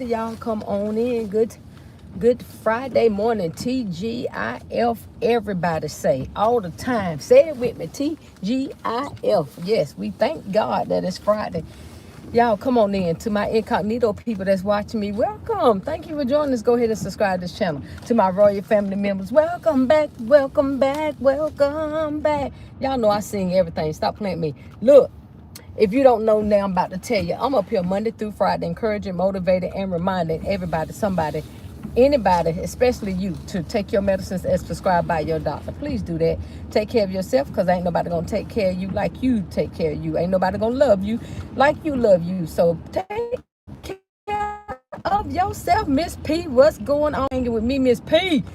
Y'all come on in. Good Friday morning. TGIF. Everybody say all the time. Say it with me. TGIF. Yes, we thank God that it's Friday. Y'all come on in. To my incognito people that's watching me, welcome. Thank you for joining us. Go ahead and subscribe to this channel. To my royal family members, welcome back, welcome back, welcome back. Y'all know I sing everything. Stop playing me. Look. If you don't know now, I'm about to tell you. I'm up here Monday through Friday, encouraging, motivating, and reminding everybody, somebody, anybody, especially you, to take your medicines as prescribed by your doctor. Please do that. Take care of yourself, because ain't nobody going to take care of you like you take care of you. Ain't nobody going to love you like you love you. So take care of yourself, Miss P. What's going on with me, Miss P?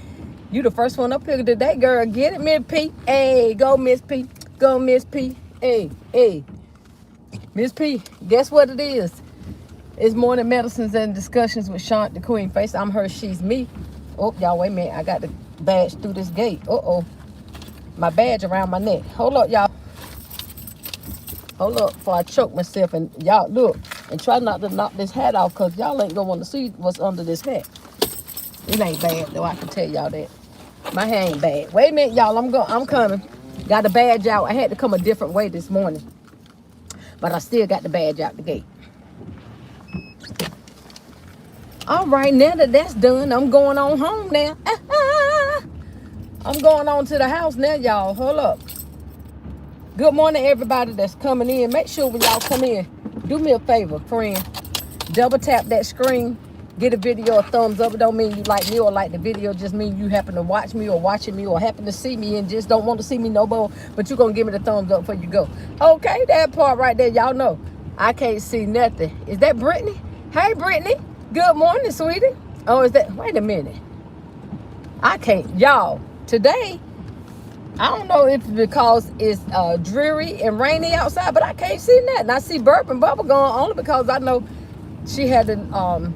You the first one up here today, girl. Get it, Miss P. Hey, go, Miss P. Go, Miss P. Hey, hey. Miss P, guess what it is? It's morning medicines and discussions with ShauntTheQueen Faison. I'm her, she's me. Oh, y'all, wait a minute. I got the badge through this gate. Uh-oh. My badge around my neck. Hold up, y'all. Hold up before I choke myself. And y'all, look. And try not to knock this hat off, because y'all ain't going to want to see what's under this hat. It ain't bad, though. I can tell y'all that. My hair ain't bad. Wait a minute, y'all. I'm coming. Got the badge out. I had to come a different way this morning. But I still got the badge out the gate. All right, now that that's done, I'm going on home now. I'm going on to the house now, y'all. Hold up. Good morning, everybody that's coming in. Make sure when y'all come in, do me a favor, friend. Double tap that screen. Get a video a thumbs up. It don't mean you like me or like the video. Just mean you happen to watch me or watching me or happen to see me and just don't want to see me no more. But you're going to give me the thumbs up before you go. Okay, that part right there, y'all know. I can't see nothing. Is that Brittany? Hey, Brittany. Good morning, sweetie. Oh, is that? Wait a minute. I can't. Y'all, today, I don't know if it's because it's dreary and rainy outside, but I can't see nothing. I see Burp and Bubble going only because I know she had an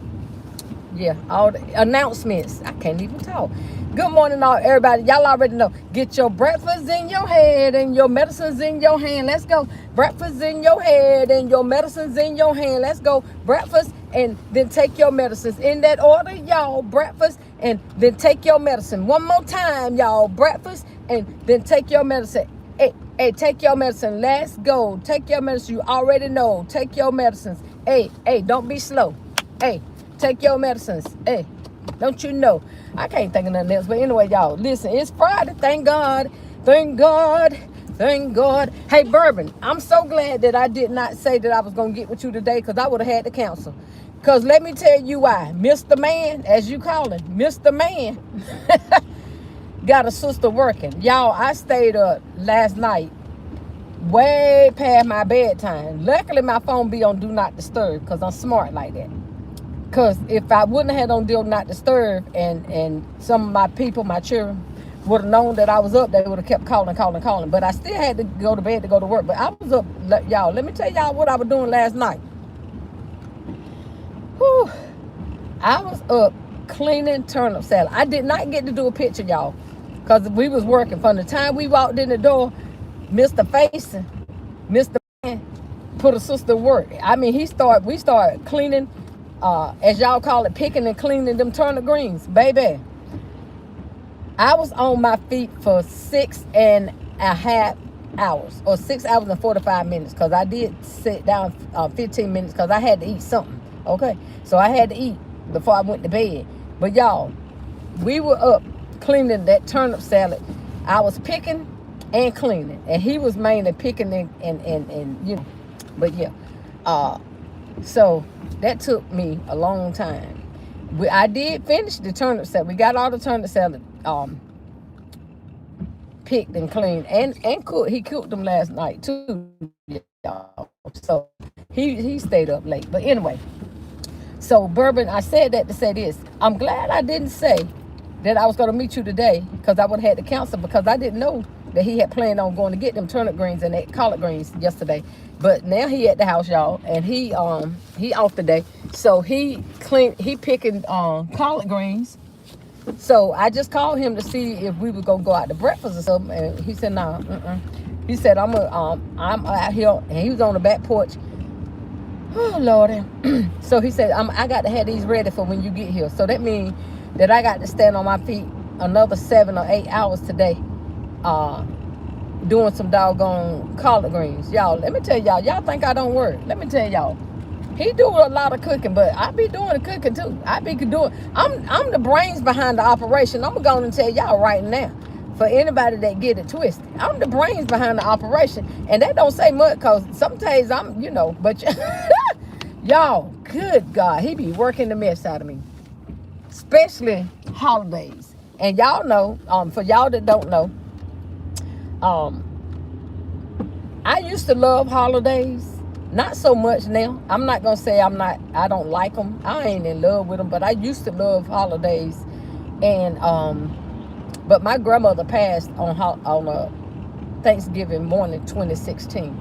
yeah, all the announcements. I can't even talk. Good morning, all everybody. Y'all already know. Get your breakfast in your head and your medicines in your hand. Let's go. Breakfast in your head and your medicines in your hand. Let's go. Breakfast and then take your medicines in that order, y'all. Breakfast and then take your medicine. One more time, y'all. Breakfast and then take your medicine. Hey, take your medicine. Let's go. Take your medicine. You already know. Take your medicines. Hey, don't be slow. Hey. Take your medicines. Hey, don't you know? I can't think of nothing else. But anyway, y'all, listen, it's Friday. Thank God. Thank God. Thank God. Hey, Bourbon, I'm so glad that I did not say that I was going to get with you today, because I would have had to cancel. Because let me tell you why. Mr. Man, as you call him, Mr. Man, got a sister working. Y'all, I stayed up last night way past my bedtime. Luckily, my phone be on Do Not Disturb, because I'm smart like that. Because if I wouldn't have had on Do Not Disturb and some of my people, my children, would have known that I was up, they would have kept calling. But I still had to go to bed to go to work. But I was up, y'all. Let me tell y'all what I was doing last night. Whew. I was up cleaning turnip salad. I did not get to do a picture, y'all, because we was working. From the time we walked in the door, Mr. Faison, Mr. Man, put a sister to work. I mean, we started cleaning, as y'all call it, picking and cleaning them turnip greens. Baby, I was on my feet for 6.5 hours, or 6 hours and 45 minutes, because I did sit down 15 minutes because I had to eat something. Okay, so I had to eat before I went to bed. But y'all, we were up cleaning that turnip salad. I was picking and cleaning, and he was mainly picking and you know. But yeah, so that took me a long time. I did finish the turnip salad. We got all the turnip salad picked and cleaned and cooked. He cooked them last night too, y'all. So he stayed up late. But anyway, so Bourbon, I said that to say this. I'm glad I didn't say that I was going to meet you today, because I would have had to cancel, because I didn't know that he had planned on going to get them turnip greens and that collard greens yesterday. But now he at the house, y'all, and he off today. So he picking collard greens. So I just called him to see if we were gonna go out to breakfast or something, and he said nah. He said I'm out here, and he was on the back porch Oh, Lord. So he said, I got to have these ready for when you get here. So that means that I got to stand on my feet another 7 or 8 hours today, doing some doggone collard greens. Y'all, let me tell y'all think I don't work. Let me tell y'all. He do a lot of cooking, but I be doing the cooking too. I be doing. I'm the brains behind the operation. I'm going to tell y'all right now. For anybody that get it twisted, I'm the brains behind the operation, and that don't say much, cause sometimes I'm, but y'all, good God, he be working the mess out of me, especially holidays. And y'all know, for y'all that don't know, I used to love holidays. Not so much now. I'm not gonna say I don't like them. I ain't in love with them, but I used to love holidays. And but my grandmother passed on Thanksgiving morning 2016.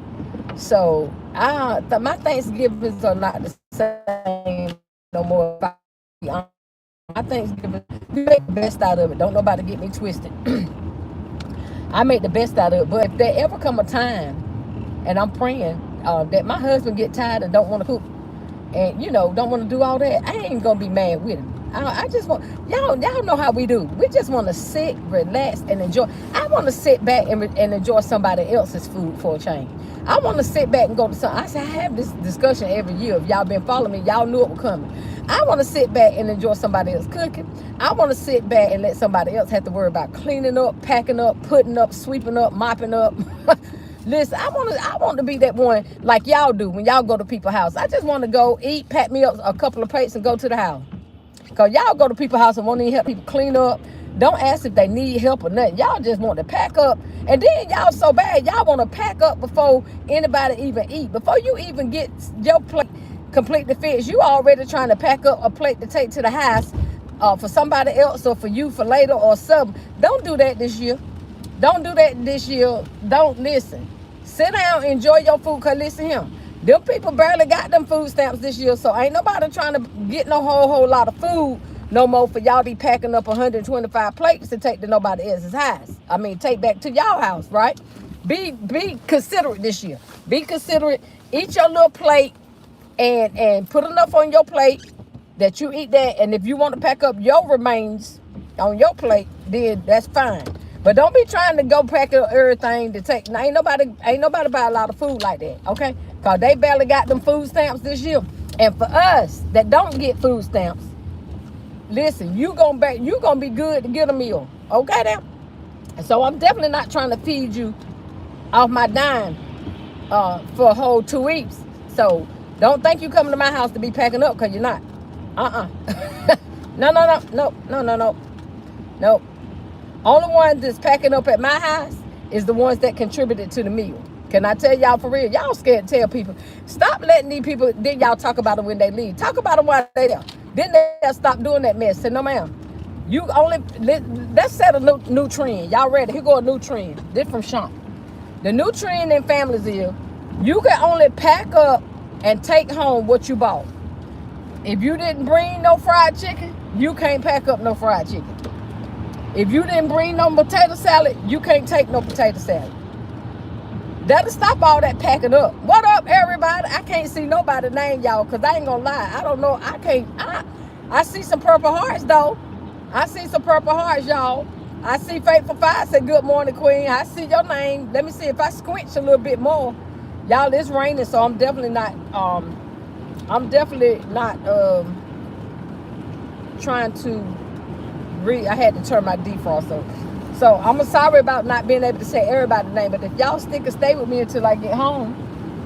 So my Thanksgivings are not the same no more. My Thanksgiving, we make the best out of it. Don't nobody get me twisted. I make the best out of it. But if there ever come a time, and I'm praying that my husband get tired and don't want to cook, and don't want to do all that, I ain't gonna be mad with him. I just want y'all know how we do. We just want to sit, relax, and enjoy. I want to sit back and enjoy somebody else's food for a change. I want to sit back and go to some. I say I have this discussion every year. If y'all been following me, y'all knew it was coming. I want to sit back and enjoy somebody else cooking. I want to sit back and let somebody else have to worry about cleaning up, packing up, putting up, sweeping up, mopping up. Listen, I want to be that one like y'all do when y'all go to people's house. I just want to go eat, pack me up a couple of plates, and go to the house. Because y'all go to people's house and won't even help people clean up. Don't ask if they need help or nothing. Y'all just want to pack up. And then y'all so bad, y'all want to pack up before anybody even eat. Before you even get your plate completely fixed, you already trying to pack up a plate to take to the house for somebody else or for you for later or something. Don't do that this year. Don't do that this year. Don't listen. Sit down, enjoy your food, because listen here. Them people barely got them food stamps this year, so ain't nobody trying to get no whole lot of food no more for y'all be packing up 125 plates to take to nobody else's house. I mean, take back to y'all house, right? Be considerate this year. Be considerate. Eat your little plate and put enough on your plate that you eat that. And if you want to pack up your remains on your plate, then that's fine. But don't be trying to go pack up everything to take. Now, ain't nobody buy a lot of food like that, okay? Because they barely got them food stamps this year. And for us that don't get food stamps, listen, you gonna be good to get a meal, okay now? So I'm definitely not trying to feed you off my dime for a whole 2 weeks. So don't think you coming to my house to be packing up, because you're not. No. Only ones that's packing up at my house is the ones that contributed to the meal. Can I tell y'all for real? Y'all scared to tell people. Stop letting these people, then y'all talk about it when they leave. Talk about it while they there. Then they'll stop doing that mess. Say, no ma'am. Let's set a new trend. Y'all ready? Here go a new trend. This from Shaunt. The new trend in families is you can only pack up and take home what you bought. If you didn't bring no fried chicken, you can't pack up no fried chicken. If you didn't bring no potato salad, you can't take no potato salad. That'll stop all that packing up. What up, everybody? I can't see nobody name y'all, because I ain't gonna lie. I don't know. I see some purple hearts, though. I see some purple hearts, y'all. I see Faithful Five say, good morning, Queen. I see your name. Let me see if I squinch a little bit more. Y'all, it's raining, so I'm definitely not trying to read. I had to turn my defrost on. So I'm sorry about not being able to say everybody's name, but if y'all stick and stay with me until I get home,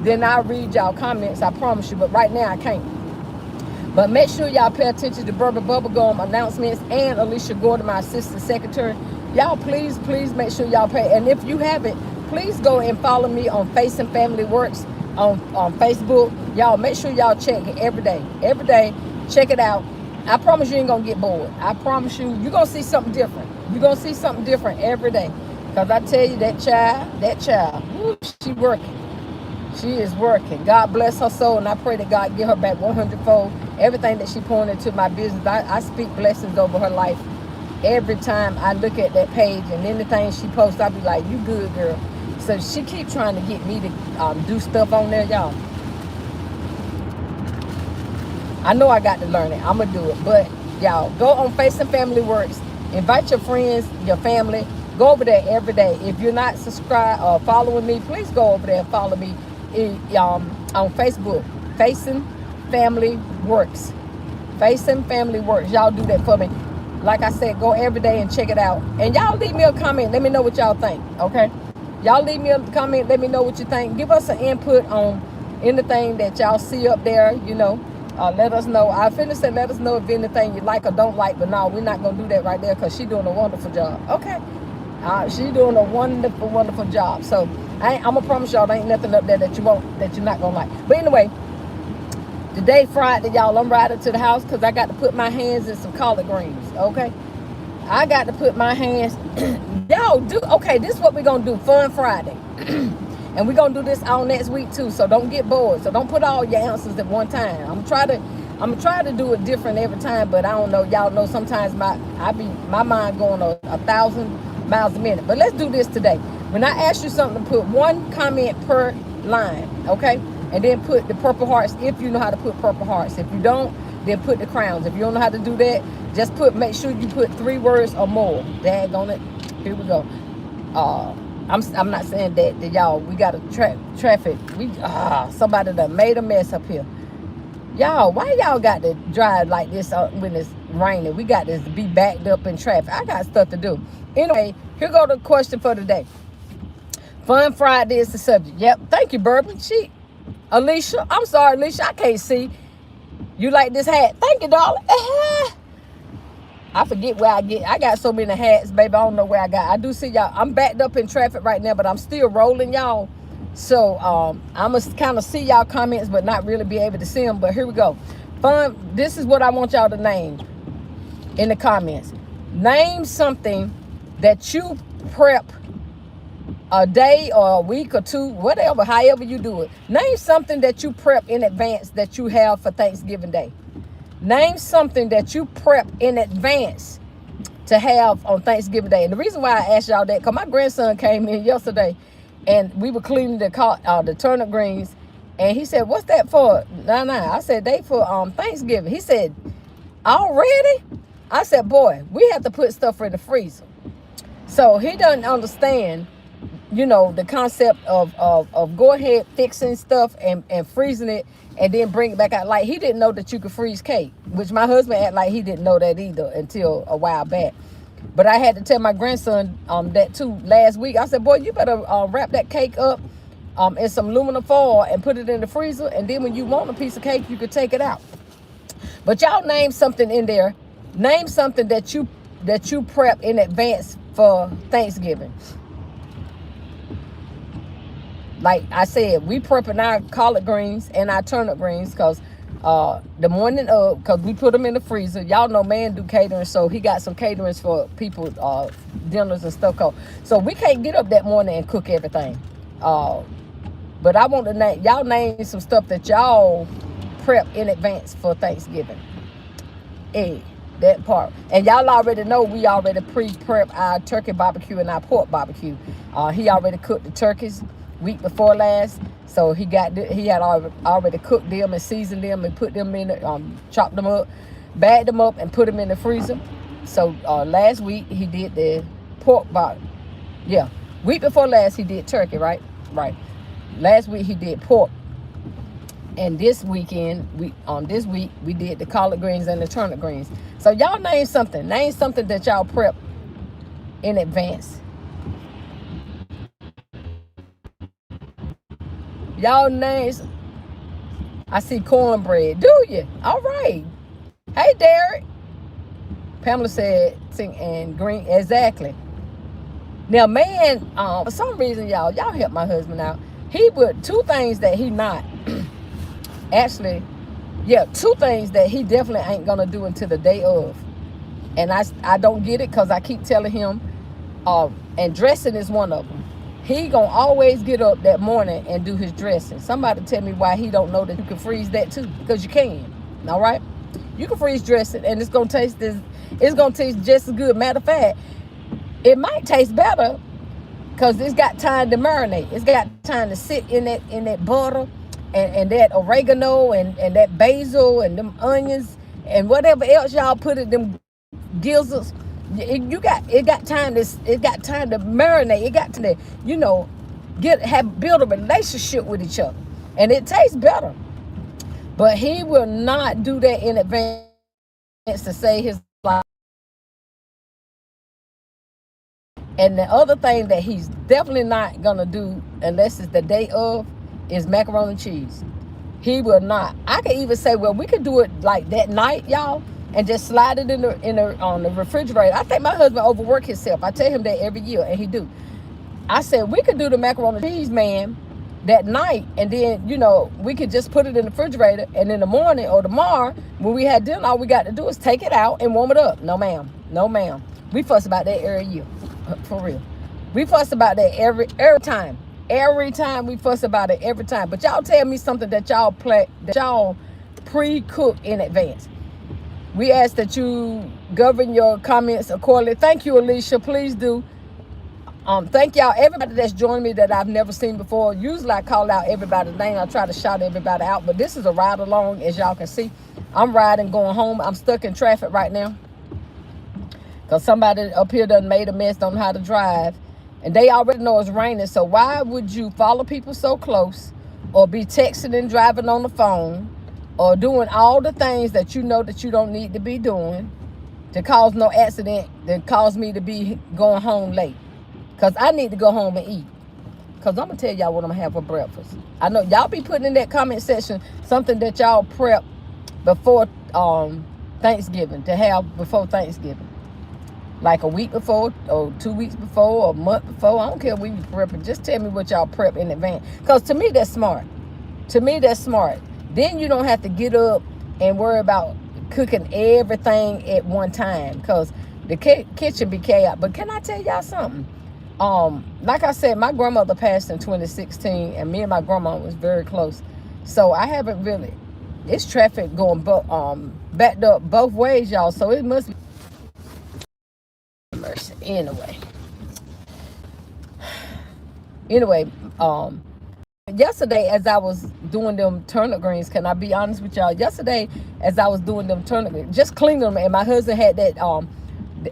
then I'll read y'all comments, I promise you. But right now I can't. But make sure y'all pay attention to Bourbon Bubblegum announcements and Alicia Gordon, my assistant secretary. Y'all please make sure y'all pay. And if you haven't, please go and follow me on Faison Family Works on Facebook. Y'all make sure y'all check it every day. Every day, check it out. I promise you ain't gonna get bored. I promise you're gonna see something different. You're gonna see something different every day. Because I tell you, that child, woo, she working. She is working. God bless her soul, and I pray that God give her back 100-fold everything that she poured into my business. I speak blessings over her life every time I look at that page, and anything she posts, I be like, you good, girl. So she keep trying to get me to do stuff on there, y'all. I know I got to learn it. I'm going to do it. But y'all, go on Faison Family Works. Invite your friends, your family. Go over there every day. If you're not subscribed or following me, please go over there and follow me on Facebook. Faison Family Works. Faison Family Works. Y'all do that for me. Like I said, go every day and check it out. And y'all leave me a comment. Let me know what y'all think. Okay? Y'all leave me a comment. Let me know what you think. Give us an input on anything that y'all see up there. You know, let us know. I finished saying let us know if anything you like or don't like. But no, we're not going to do that right there because she's doing a wonderful job. Okay? She's doing a wonderful, wonderful job. So I'm going to promise y'all there ain't nothing up there that you're not going to like. But anyway, today, Friday, y'all, I'm riding to the house because I got to put my hands in some collard greens, okay? I got to put my hands, y'all, okay, this is what we're going to do, Fun Friday. And we're going to do this all next week, too, so don't get bored. So don't put all your answers at one time. I'm going to try to do it different every time, but I don't know. Y'all know sometimes my mind going 1,000 miles a minute. But let's do this today. When I ask you something, put one comment per line, okay? And then put the purple hearts if you know how to put purple hearts. If you don't, then put the crowns. If you don't know how to do that, just make sure you put 3 words or more. Dag on it. Here we go. I'm not saying that y'all, we got a traffic. Somebody done made a mess up here. Y'all, why y'all got to drive like this when it's raining? We got to be backed up in traffic. I got stuff to do. Anyway, here go the question for today. Fun Friday is the subject. Yep. Thank you, Bourbon. Alicia, I'm sorry, Alicia, I can't see. You like this hat? Thank you, darling. I forget where I got so many hats, baby. I don't know where I do see y'all. I'm backed up in traffic right now, but I'm still rolling, y'all. So I'm going to kind of see y'all comments, but not really be able to see them. But here we go. Fun. This is what I want y'all to name in the comments. Name something that you prep a day or a week or two, whatever, however you do it. Name something that you prep in advance that you have for Thanksgiving Day. Name something that you prep in advance to have on Thanksgiving Day. And the reason why I asked y'all that, because my grandson came in yesterday and we were cleaning the turnip greens. And he said, what's that for? No. I said, they for Thanksgiving. He said, already? I said, boy, we have to put stuff in the freezer. So he doesn't understand, you know, the concept of go ahead fixing stuff and freezing it and then bring it back out. Like, he didn't know that you could freeze cake, which my husband act like he didn't know that either until a while back. But I had to tell my grandson that too last week. I said, boy, you better wrap that cake up in some aluminum foil and put it in the freezer. And then when you want a piece of cake, you could take it out. But y'all name something in there. Name something that you prep in advance for Thanksgiving. Like I said, we prepping our collard greens and our turnip greens because the morning of, because we put them in the freezer. Y'all know man do catering, so he got some caterings for people, dinners and stuff. So we can't get up that morning and cook everything. But I want to y'all name some stuff that y'all prep in advance for Thanksgiving. That part. And y'all already know we already pre-prep our turkey barbecue and our pork barbecue. He already cooked the turkeys week before last, so he had already cooked them and seasoned them and put them in, chopped them up, bagged them up and put them in the freezer. So last week he did the pork barbecue. Yeah, week before last he did turkey, right? Last week he did pork, and this weekend this week we did the collard greens and the turnip greens. So y'all name something that y'all prep in advance. Y'all names. I see cornbread. Do you? All right. Hey, Derek. Pamela said, and green. Exactly. Now, man, for some reason, y'all help my husband out. He put 2 things that he not. Actually, yeah, 2 things that he definitely ain't going to do until the day of. And I don't get it because I keep telling him, and dressing is one of them. He gonna always get up that morning and do his dressing. Somebody tell me why he don't know that you can freeze that too, because you can. All right, you can freeze dressing, and it's gonna taste just as good. Matter of fact, it might taste better because it's got time to marinate. It's got time to sit in that butter and that oregano and that basil and them onions and whatever else y'all put in them gizzards. It got time to marinate. It got to build a relationship with each other, and it tastes better. But he will not do that in advance to save his life. And the other thing that he's definitely not gonna do unless it's the day of is macaroni and cheese. He will not. I could even say, well, we could do it like that night, y'all, and just slide it on the refrigerator. I think my husband overwork himself. I tell him that every year, and he do. I said we could do the macaroni and cheese, man, that night, and then we could just put it in the refrigerator, and in the morning or tomorrow when we had dinner, all we got to do is take it out and warm it up. No ma'am, no ma'am. We fuss about that every year, for real. We fuss about that every time. Every time we fuss about it, every time. But y'all tell me something that y'all pre-cook in advance. We ask that you govern your comments accordingly. Thank you, Alicia. Please do. Thank y'all, everybody that's joined me that I've never seen before. Usually I call out everybody's name. I try to shout everybody out, but this is a ride along, as y'all can see. I'm riding, going home. I'm stuck in traffic right now because somebody up here done made a mess, don't know how to drive. And they already know it's raining, so why would you follow people so close or be texting and driving on the phone or doing all the things that you know that you don't need to be doing to cause no accident that caused me to be going home late? Because I need to go home and eat. Because I'm going to tell y'all what I'm going to have for breakfast. I know y'all be putting in that comment section something that y'all prep before Thanksgiving, to have before Thanksgiving. Like a week before, or 2 weeks before, or a month before. I don't care when you prep it. Just tell me what y'all prep in advance. Because to me, that's smart. To me, that's smart. Then you don't have to get up and worry about cooking everything at one time. Because the kitchen be chaos. But can I tell y'all something? Like I said, my grandmother passed in 2016, and me and my grandma was very close. So I haven't really, it's traffic going backed up both ways, y'all. So it must be mercy. Anyway, yesterday as I was doing them turnip greens, can I be honest with y'all? Yesterday as I was doing them turnip greens, just cleaning them, and my husband had that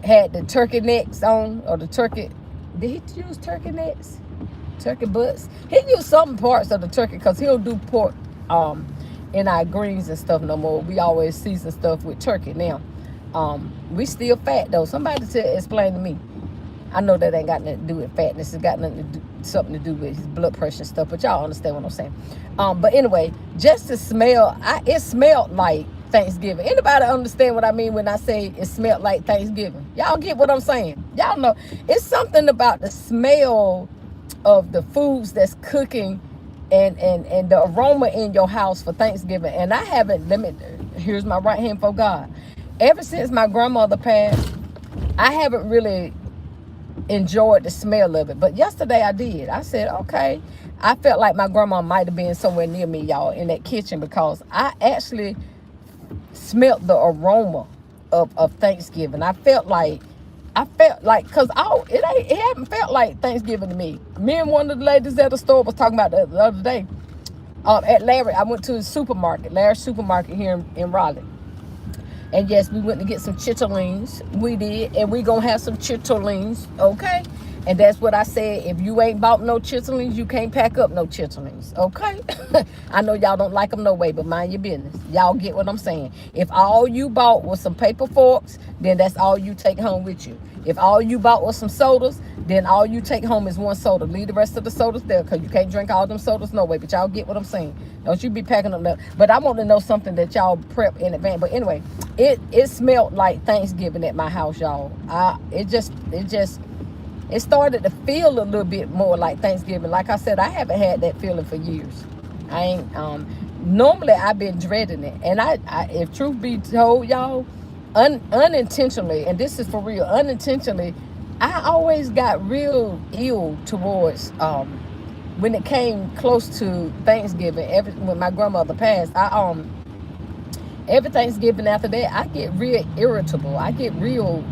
had the turkey necks on, or the turkey. Did he use turkey necks? Turkey butts? He used some parts of the turkey because he'll do pork in our greens and stuff no more. We always season stuff with turkey now. We still fat though. Somebody explain to me. I know that ain't got nothing to do with fatness. It's got something to do with his blood pressure and stuff. But y'all understand what I'm saying. But anyway, just to smell, it smelled like Thanksgiving. Anybody understand what I mean when I say it smelled like Thanksgiving? Y'all get what I'm saying? Y'all know it's something about the smell of the foods that's cooking and the aroma in your house for Thanksgiving. And I haven't here's my right hand for God. Ever since my grandmother passed, I haven't really enjoyed the smell of it. But yesterday I did. I said, okay. I felt like my grandma might have been somewhere near me, y'all, in that kitchen, because I actually smelt the aroma of Thanksgiving. I felt like, because it haven't felt like Thanksgiving to me. Me and one of the ladies at the store was talking about the other day. At Larry, I went to the supermarket, Larry's supermarket here in Raleigh. And yes, we went to get some chitterlings. We did, and we gonna have some chitterlings, okay? And that's what I said. If you ain't bought no chitterlings, you can't pack up no chitterlings, okay? I know y'all don't like them no way, but mind your business. Y'all get what I'm saying. If all you bought was some paper forks, then that's all you take home with you. If all you bought was some sodas, then all you take home is one soda. Leave the rest of the sodas there, because you can't drink all them sodas no way. But y'all get what I'm saying. Don't you be packing them up. But I want to know something that y'all prep in advance. But anyway, it smelled like Thanksgiving at my house, y'all. It started to feel a little bit more like Thanksgiving. Like I said, I haven't had that feeling for years. I ain't, normally I've been dreading it. And I if truth be told, y'all, unintentionally, and this is for real, unintentionally, I always got real ill towards, when it came close to Thanksgiving, when my grandmother passed, every Thanksgiving after that, I get real irritable. I get real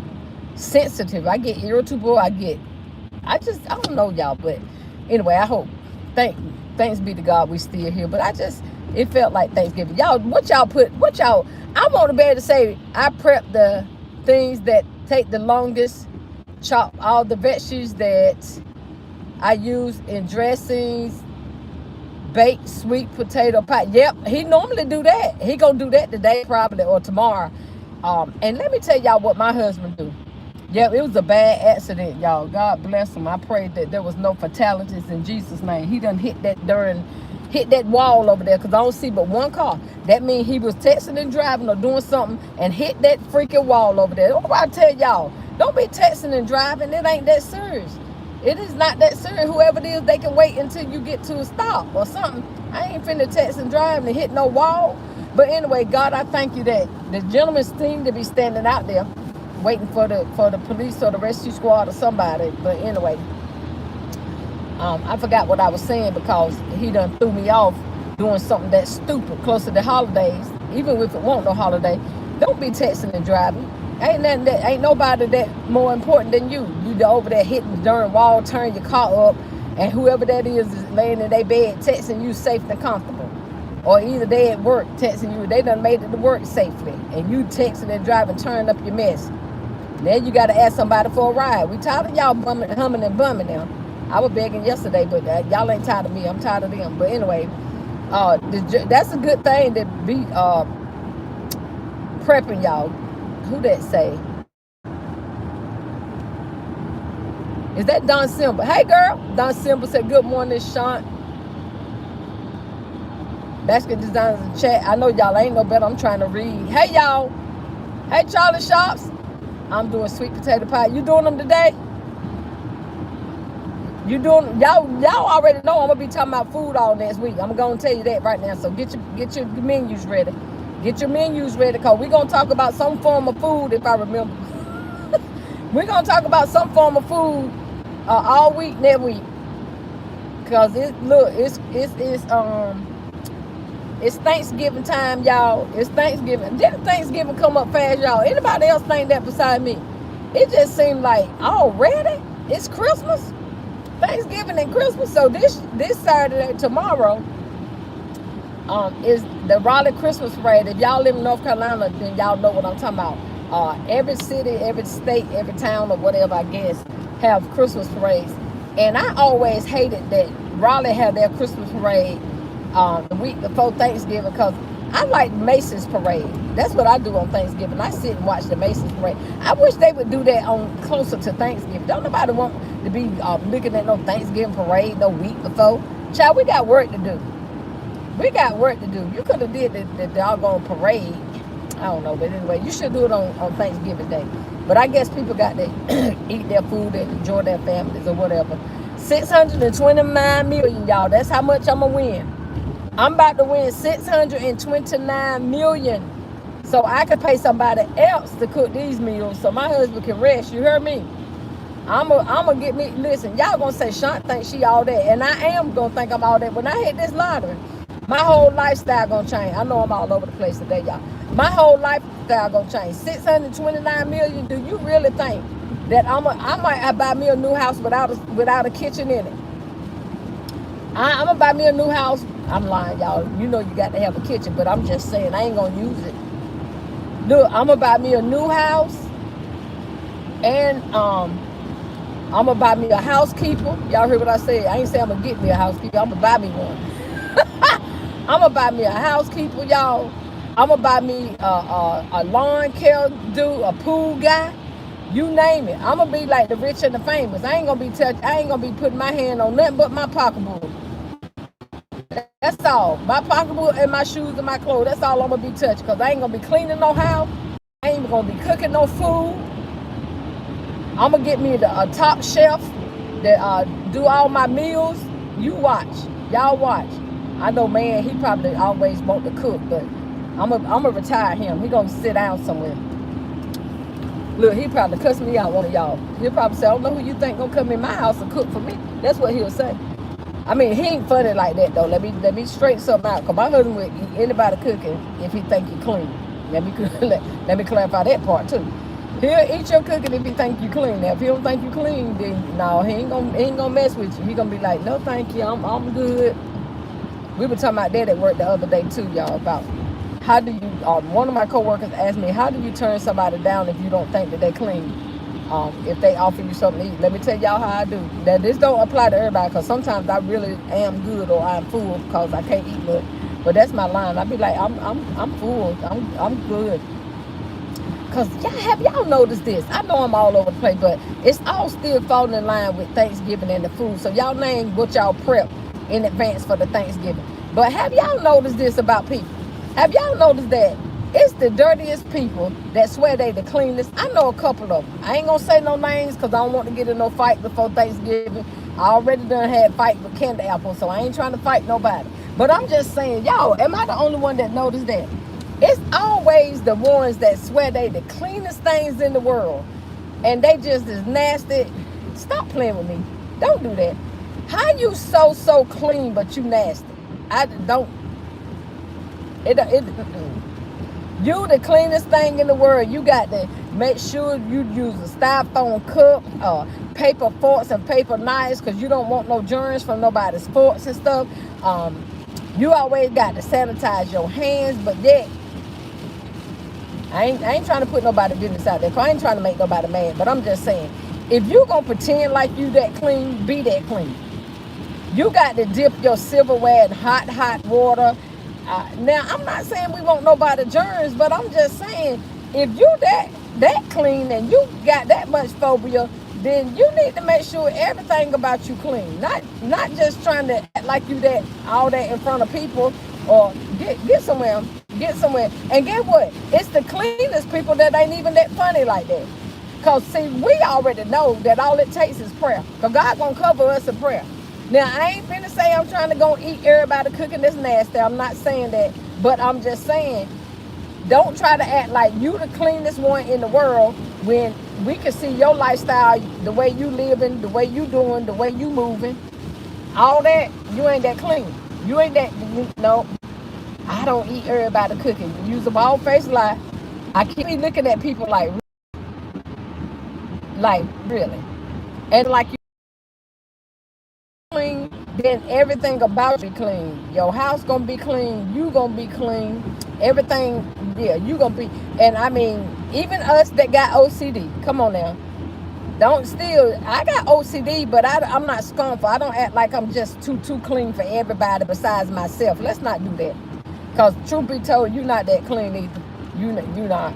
sensitive. I get irritable. I don't know, y'all, but anyway, I hope thanks be to God we still here. But it felt like Thanksgiving. Y'all, I want to be able to say I prep the things that take the longest, chop all the veggies that I use in dressings, baked sweet potato pie. Yep, he normally do that. He gonna do that today probably or tomorrow. And let me tell y'all what my husband do. Yep, it was a bad accident, y'all. God bless him. I pray that there was no fatalities in Jesus' name. He done hit that wall over there because I don't see but one car. That means he was texting and driving or doing something and hit that freaking wall over there. What do I tell y'all? Don't be texting and driving. It ain't that serious. It is not that serious. Whoever it is, they can wait until you get to a stop or something. I ain't finna text and drive and hit no wall. But anyway, God, I thank you that the gentleman seemed to be standing out there waiting for the police or the rescue squad or somebody. But anyway, I forgot what I was saying because he done threw me off doing something that's stupid close to the holidays. Even if it won't no holiday, don't be texting and driving. Ain't nobody that more important than you. You over there hitting the darn wall, turn your car up, and whoever that is laying in their bed texting you safe and comfortable. Or either they at work texting you, they done made it to work safely, and you texting and driving, turning up your mess. Now you got to ask somebody for a ride. We tired of y'all humming and bumming now. I was begging yesterday, but y'all ain't tired of me. I'm tired of them. But anyway, that's a good thing to be prepping y'all. Who that say? Is that Don Simba? Hey girl, Don Simba said good morning, Shaunt. Basket designers in chat. I know y'all ain't no better. I'm trying to read. Hey y'all. Hey Charlie Shops. I'm doing sweet potato pie. You doing them today? You doing y'all already know I'm gonna be talking about food all next week. I'm gonna tell you that right now. So get your menus ready. Get your menus ready because we're going to talk about some form of food, if I remember. We're going to talk about some form of food all week, next week. Because it's Thanksgiving time, y'all. It's Thanksgiving. Didn't Thanksgiving come up fast, y'all? Anybody else think that beside me? It just seemed like already it's Christmas. Thanksgiving and Christmas. So this Saturday, tomorrow, is the Raleigh Christmas Parade. If y'all live in North Carolina, then y'all know what I'm talking about. Every city, every state, every town or whatever, I guess, have Christmas parades. And I always hated that Raleigh had their Christmas parade the week before Thanksgiving because I like Macy's parade. That's what I do on Thanksgiving. I sit and watch the Macy's parade. I wish they would do that on closer to Thanksgiving. Don't nobody want to be looking at no Thanksgiving parade no week before. Child, we got work to do. We got work to do. You could have did the doggone parade. I don't know, but anyway, you should do it on Thanksgiving Day. But I guess people got to eat their food and enjoy their families or whatever. 629 million, y'all. That's how much I'm going to win. I'm about to win 629 million. So I could pay somebody else to cook these meals so my husband can rest. You heard me? I'm gonna get me, listen, y'all gonna say Shaunt thinks she all that. And I am gonna think I'm all that. When I hit this lottery, my whole lifestyle gonna change. I know I'm all over the place today, y'all. My whole lifestyle gonna change. 629 million. Do you really think that I might buy me a new house without a kitchen in it? I'm gonna buy me a new house. I'm lying, y'all. You know you got to have a kitchen, but I'm just saying I ain't gonna use it. Look, I'm gonna buy me a new house, and I'm gonna buy me a housekeeper. Y'all heard what I said? I ain't say I'm gonna get me a housekeeper. I'm gonna buy me one. I'm gonna buy me a housekeeper, y'all. I'm gonna buy me a lawn care dude, a pool guy. You name it. I'm gonna be like the rich and the famous. I ain't gonna be putting my hand on nothing but my pocketbook. That's all. My pocketbook and my shoes and my clothes. That's all I'm gonna be touching. Cause I ain't gonna be cleaning no house. I ain't gonna be cooking no food. I'm gonna get me a top chef that do all my meals. You watch. Y'all watch. I know, man, he probably always want to cook, but I'm gonna retire him. He gonna sit down somewhere. Look, he probably cuss me out, one of y'all. He'll probably say, I don't know who you think gonna come in my house and cook for me. That's what he'll say. I mean, he ain't funny like that though. Let me straighten something out. Cause my husband would eat anybody cooking if he think you clean. Let me clarify that part too. He'll eat your cooking if he think you clean. Now, if he don't think you clean, then no, he ain't gonna mess with you. He gonna be like, no, thank you, I'm good. We were talking about that at work the other day too, y'all, about how do you, one of my coworkers asked me, how do you turn somebody down if you don't think that they clean? If they offer you something to eat. Let me tell y'all how I do. Now, this don't apply to everybody, because sometimes I really am good or I'm full because I can't eat much. But that's my line. I be like, I'm full. I'm good. Because have y'all noticed this? I know I'm all over the place, but it's all still falling in line with Thanksgiving and the food. So y'all name what y'all prep in advance for the Thanksgiving. But have y'all noticed this about people? Have y'all noticed that it's the dirtiest people that swear they the cleanest? I know a couple of them. I ain't gonna say no names because I don't want to get in no fight before Thanksgiving. I already done had fight with Candy Apple, so I ain't trying to fight nobody. But I'm just saying, y'all, am I the only one that noticed that? It's always the ones that swear they the cleanest things in the world, and they just as nasty. Stop playing with me. Don't do that. How you so clean but you nasty? I don't. You the cleanest thing in the world. You got to make sure you use a styrofoam cup, paper forks and paper knives, because you don't want no germs from nobody's forks and stuff. You always got to sanitize your hands, but yet I ain't trying to put nobody business out there, because I ain't trying to make nobody mad, but I'm just saying, if you gonna pretend like you that clean, be that clean. You got to dip your silverware in hot water. Now, I'm not saying we want nobody germs, but I'm just saying, if you that clean and you got that much phobia, then you need to make sure everything about you clean. Not just trying to act like you that all that in front of people, or get somewhere. And get what? It's the cleanest people that ain't even that funny like that. Because, see, we already know that all it takes is prayer. Because God going to cover us in prayer. Now, I ain't finna say I'm trying to go eat everybody cooking that's nasty. I'm not saying that. But I'm just saying, don't try to act like you the cleanest one in the world when we can see your lifestyle, the way you living, the way you doing, the way you moving. All that, you ain't that clean. You ain't that, no. I don't eat everybody cooking. You use a bald-faced lie. I keep looking at people like really. And like you clean, then everything about you clean. Your house gonna be clean. You gonna be clean. Everything, yeah, you gonna be. And I mean, even us that got OCD, come on now. I got OCD, but I'm not scornful. I don't act like I'm just too clean for everybody besides myself. Let's not do that. Because truth be told, you're not that clean either. You not.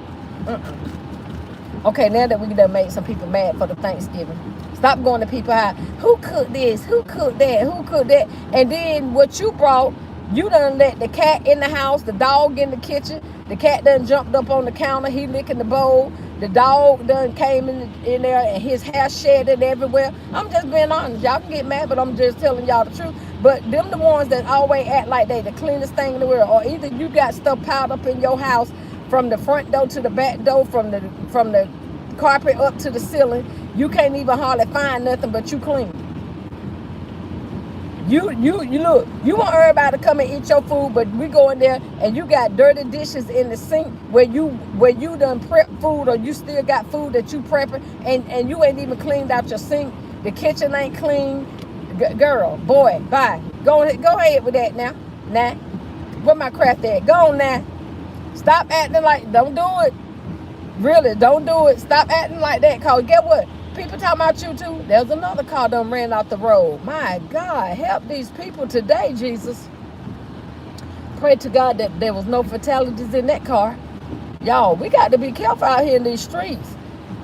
Okay, now that we done made some people mad for the Thanksgiving, stop going to people how, who cooked this, who cooked that, and then what you brought, you done let the cat in the house, the dog in the kitchen, the cat done jumped up on the counter, he licking the bowl, the dog done came in there and his hair shedded everywhere. I'm just being honest. Y'all can get mad, but I'm just telling y'all the truth. But them the ones that always act like they the cleanest thing in the world, or either you got stuff piled up in your house from the front door to the back door, from the carpet up to the ceiling. You can't even hardly find nothing, but you clean. You look, you want everybody to come and eat your food, but we go in there and you got dirty dishes in the sink where you done prep food, or you still got food that you prepping, and you ain't even cleaned out your sink. The kitchen ain't clean. Girl, boy, bye. Go ahead with that now. Nah. Where my craft at? Go on now. Stop acting like, don't do it. Really, don't do it. Stop acting like that. Cause get what? People talking about you too. There's another car done ran off the road. My God, help these people today, Jesus. Pray to God that there was no fatalities in that car. Y'all, we got to be careful out here in these streets.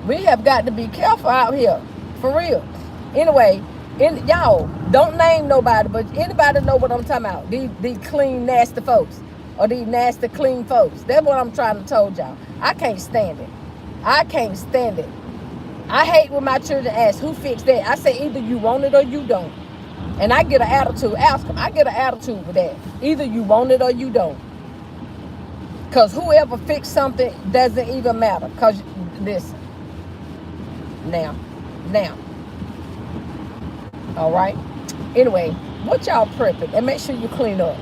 We have got to be careful out here. For real. Anyway, y'all, don't name nobody, but anybody know what I'm talking about. These clean, nasty folks. Or these nasty, clean folks. That's what I'm trying to tell y'all. I can't stand it. I can't stand it. I hate when my children ask, who fixed that? I say, either you want it or you don't. And I get an attitude. Ask them. I get an attitude with that. Either you want it or you don't. Because whoever fixed something doesn't even matter. Because, listen. Now. All right? Anyway, what y'all prepping? And make sure you clean up.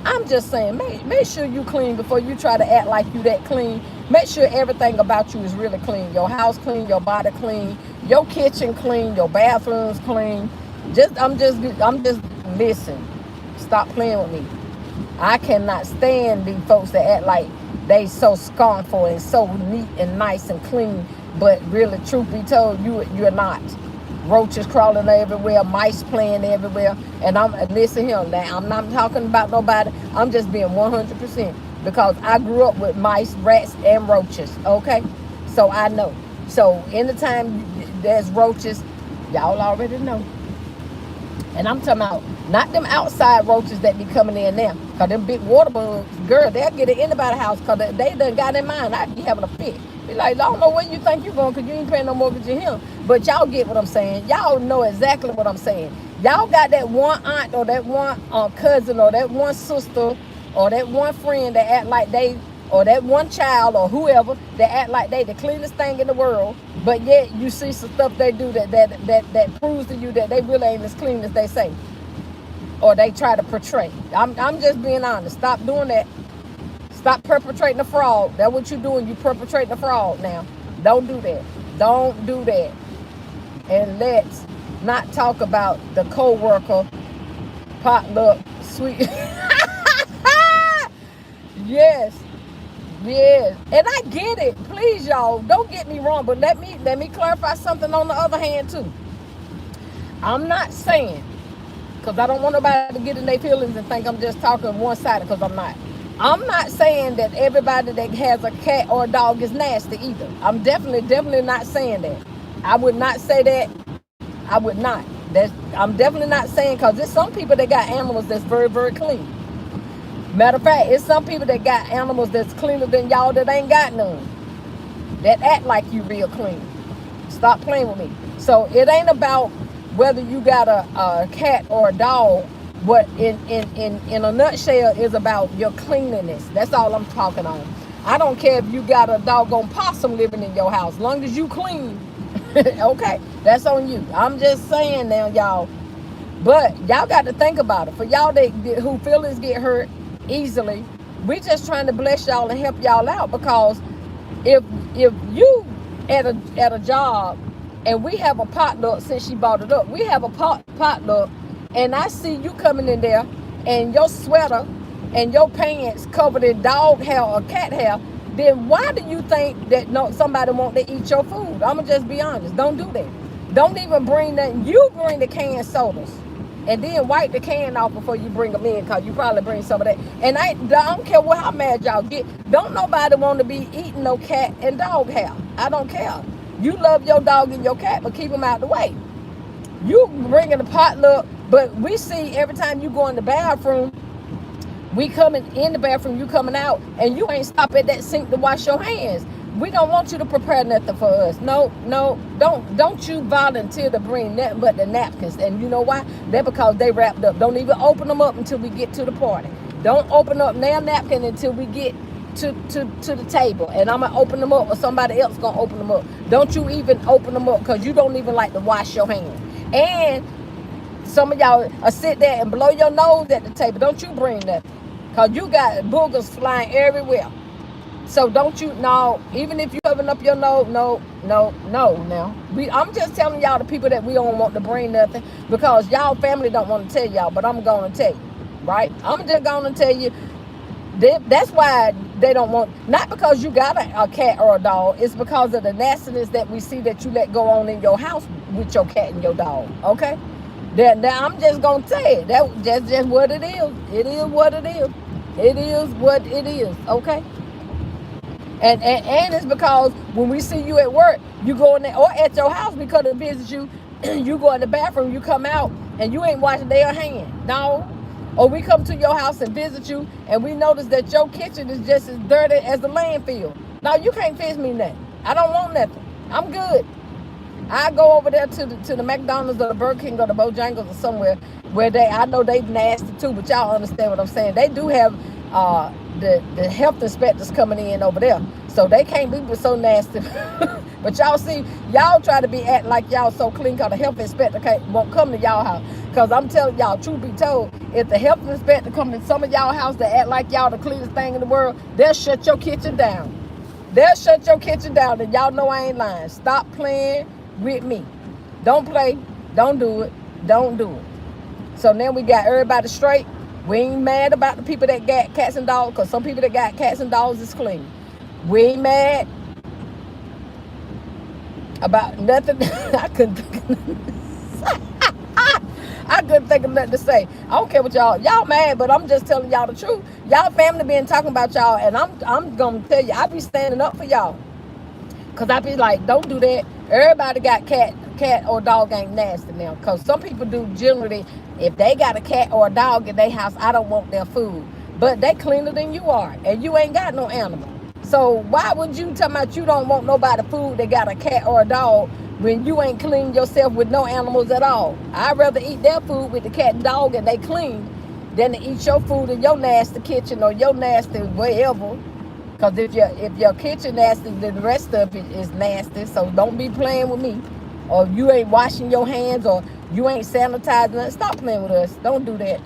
I'm just saying, make sure you clean before you try to act like you that clean. Make sure everything about you is really clean. Your house clean, your body clean, your kitchen clean, your bathrooms clean. I'm just Listen, stop playing with me. I cannot stand these folks that act like they so scornful and so neat and nice and clean, but really, truth be told, you're not. Roaches crawling everywhere, mice playing everywhere, and listen here. Now, I'm not talking about nobody. I'm just being 100% because I grew up with mice, rats, and roaches. Okay, so I know. So anytime there's roaches, y'all already know. And I'm talking about not them outside roaches that be coming in there. Because them big water bugs, girl, they'll get it in anybody's house because they done got in mine. I'd be having a fit. Be like, I don't know where you think you're going because you ain't paying no mortgage in here. But y'all get what I'm saying. Y'all know exactly what I'm saying. Y'all got that one aunt or that one cousin or that one sister or that one friend that act like they, or that one child or whoever that act like they the cleanest thing in the world, but yet you see some stuff they do that proves to you that they really ain't as clean as they say, or they try to portray. I'm just being honest. Stop doing that. Stop perpetrating a fraud. That's what you're doing. You perpetrating a fraud now. Don't do that. Don't do that. And let's not talk about the co-worker potluck sweet. Yes. Yes, and I get it. Please, y'all, don't get me wrong, but let me clarify something on the other hand too. I'm not saying, because I don't want nobody to get in their feelings and think I'm just talking one-sided, because I'm not. I'm not saying that everybody that has a cat or a dog is nasty either. I'm definitely not saying that. I would not say that. I would not. I'm definitely not saying, because there's some people that got animals that's very, very clean. Matter of fact, it's some people that got animals that's cleaner than y'all that ain't got none. That act like you real clean. Stop playing with me. So it ain't about whether you got a cat or a dog. What in a nutshell is about your cleanliness. That's all I'm talking on. I don't care if you got a doggone possum living in your house. As long as you clean. Okay, that's on you. I'm just saying now, y'all. But y'all got to think about it. For y'all who feelings get hurt easily, we just trying to bless y'all and help y'all out, because if you at a job and we have a potluck, since she brought it up, we have a potluck, and I see you coming in there and your sweater and your pants covered in dog hair or cat hair, then why do you think that somebody want to eat your food? I'ma just be honest. Don't do that. Don't even bring that. You bring the canned sodas and then wipe the can off before you bring them in, because you probably bring some of that. And I don't care how mad y'all get. Don't nobody want to be eating no cat and dog hair. I don't care. You love your dog and your cat, but keep them out the way. You bringing the potluck, but we see every time you go in the bathroom, we coming in the bathroom, you coming out, and you ain't stop at that sink to wash your hands. We don't want you to prepare nothing for us. No, don't you volunteer to bring nothing but the napkins. And you know why? That's because they wrapped up. Don't even open them up until we get to the party. Don't open up their napkin until we get to the table. And I'm going to open them up, or somebody else going to open them up. Don't you even open them up, because you don't even like to wash your hands. And some of y'all sit there and blow your nose at the table. Don't you bring nothing, because you got boogers flying everywhere. So don't you, no, even if you open up your nose, no. Now, I'm just telling y'all, the people that we don't want to bring nothing, because y'all family don't want to tell y'all, but I'm going to tell you, right? I'm just going to tell you, that's why they don't want, not because you got a cat or a dog, it's because of the nastiness that we see that you let go on in your house with your cat and your dog, okay? Now I'm just going to tell you, that's just what it is. It is what it is. It is what it is, okay? And it's because when we see you at work, you go in there, or at your house, we come to visit you, you go in the bathroom, you come out, and you ain't washing their hand. No. Or we come to your house and visit you, and we notice that your kitchen is just as dirty as the landfill. No, you can't fix me nothing. I don't want nothing. I'm good. I go over there to the McDonald's or the Burger King or the Bojangles or somewhere where I know they nasty too, but y'all understand what I'm saying. They do have the health inspectors coming in over there, so they can't be so nasty. But y'all see, y'all try to be acting like y'all so clean because the health inspector won't come to y'all house. Because I'm telling y'all, truth be told, if the health inspector come in some of y'all house that act like y'all the cleanest thing in the world, they'll shut your kitchen down. They'll shut your kitchen down, and y'all know I ain't lying. Stop playing with me. Don't play. Don't do it. Don't do it. So now we got everybody straight. We ain't mad about the people that got cats and dogs, because some people that got cats and dogs is clean. We ain't mad about nothing. I couldn't think of nothing to say. I don't care what y'all mad, but I'm just telling y'all the truth. Y'all family been talking about y'all, and I'm gonna tell you, I be standing up for y'all. Cause I be like, don't do that. Everybody got cat or dog ain't nasty now. Cause some people do generally, if they got a cat or a dog in their house, I don't want their food. But they cleaner than you are, and you ain't got no animal. So why would you tell me you don't want nobody food that got a cat or a dog when you ain't clean yourself with no animals at all? I'd rather eat their food with the cat and dog and they clean than to eat your food in your nasty kitchen or your nasty wherever. Because if your kitchen nasty, then the rest of it is nasty. So don't be playing with me. Or you ain't washing your hands, or you ain't sanitizing. Stop playing with us. Don't do that.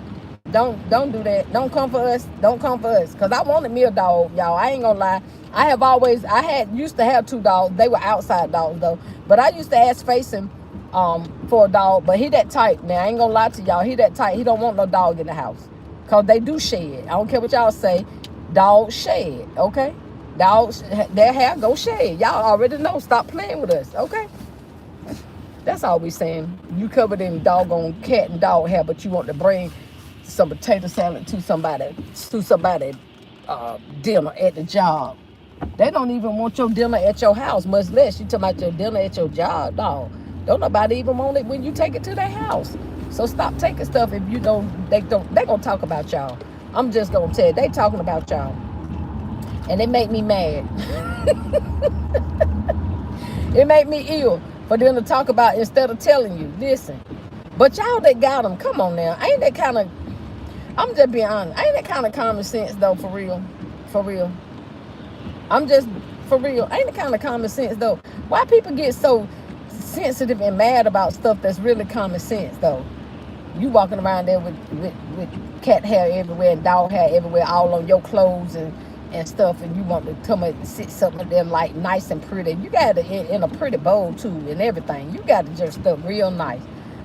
Don't do that. Don't come for us. Don't come for us. Because I wanted me a dog, y'all. I ain't gonna lie. I used to have 2 dogs. They were outside dogs though. But I used to ask Faison for a dog. But he that tight. Now I ain't gonna lie to y'all. He that tight. He don't want no dog in the house. Because they do shed. I don't care what y'all say. Dogs shed, okay? Dogs, their hair go shed. Y'all already know. Stop playing with us, okay? That's all we saying. You covered in doggone cat and dog hair, but you want to bring some potato salad to somebody dinner at the job. They don't even want your dinner at your house, much less you talking about your dinner at your job, dog. Don't nobody even want it when you take it to their house. So stop taking stuff if you don't. They gonna talk about y'all. I'm just gonna tell you, they talking about y'all, and it make me mad. It make me ill for them to talk about instead of telling you. Listen, but y'all that got them, come on now, ain't that kind of? I'm just being honest, ain't that kind of common sense though? For real, for real. I'm just for real. Ain't the kind of common sense though? Why people get so sensitive and mad about stuff that's really common sense though? You walking around there with cat hair everywhere and dog hair everywhere, all on your clothes and stuff, and you want to come and sit something there like nice and pretty. You got it in a pretty bowl too and everything. You got to just stuff real nice.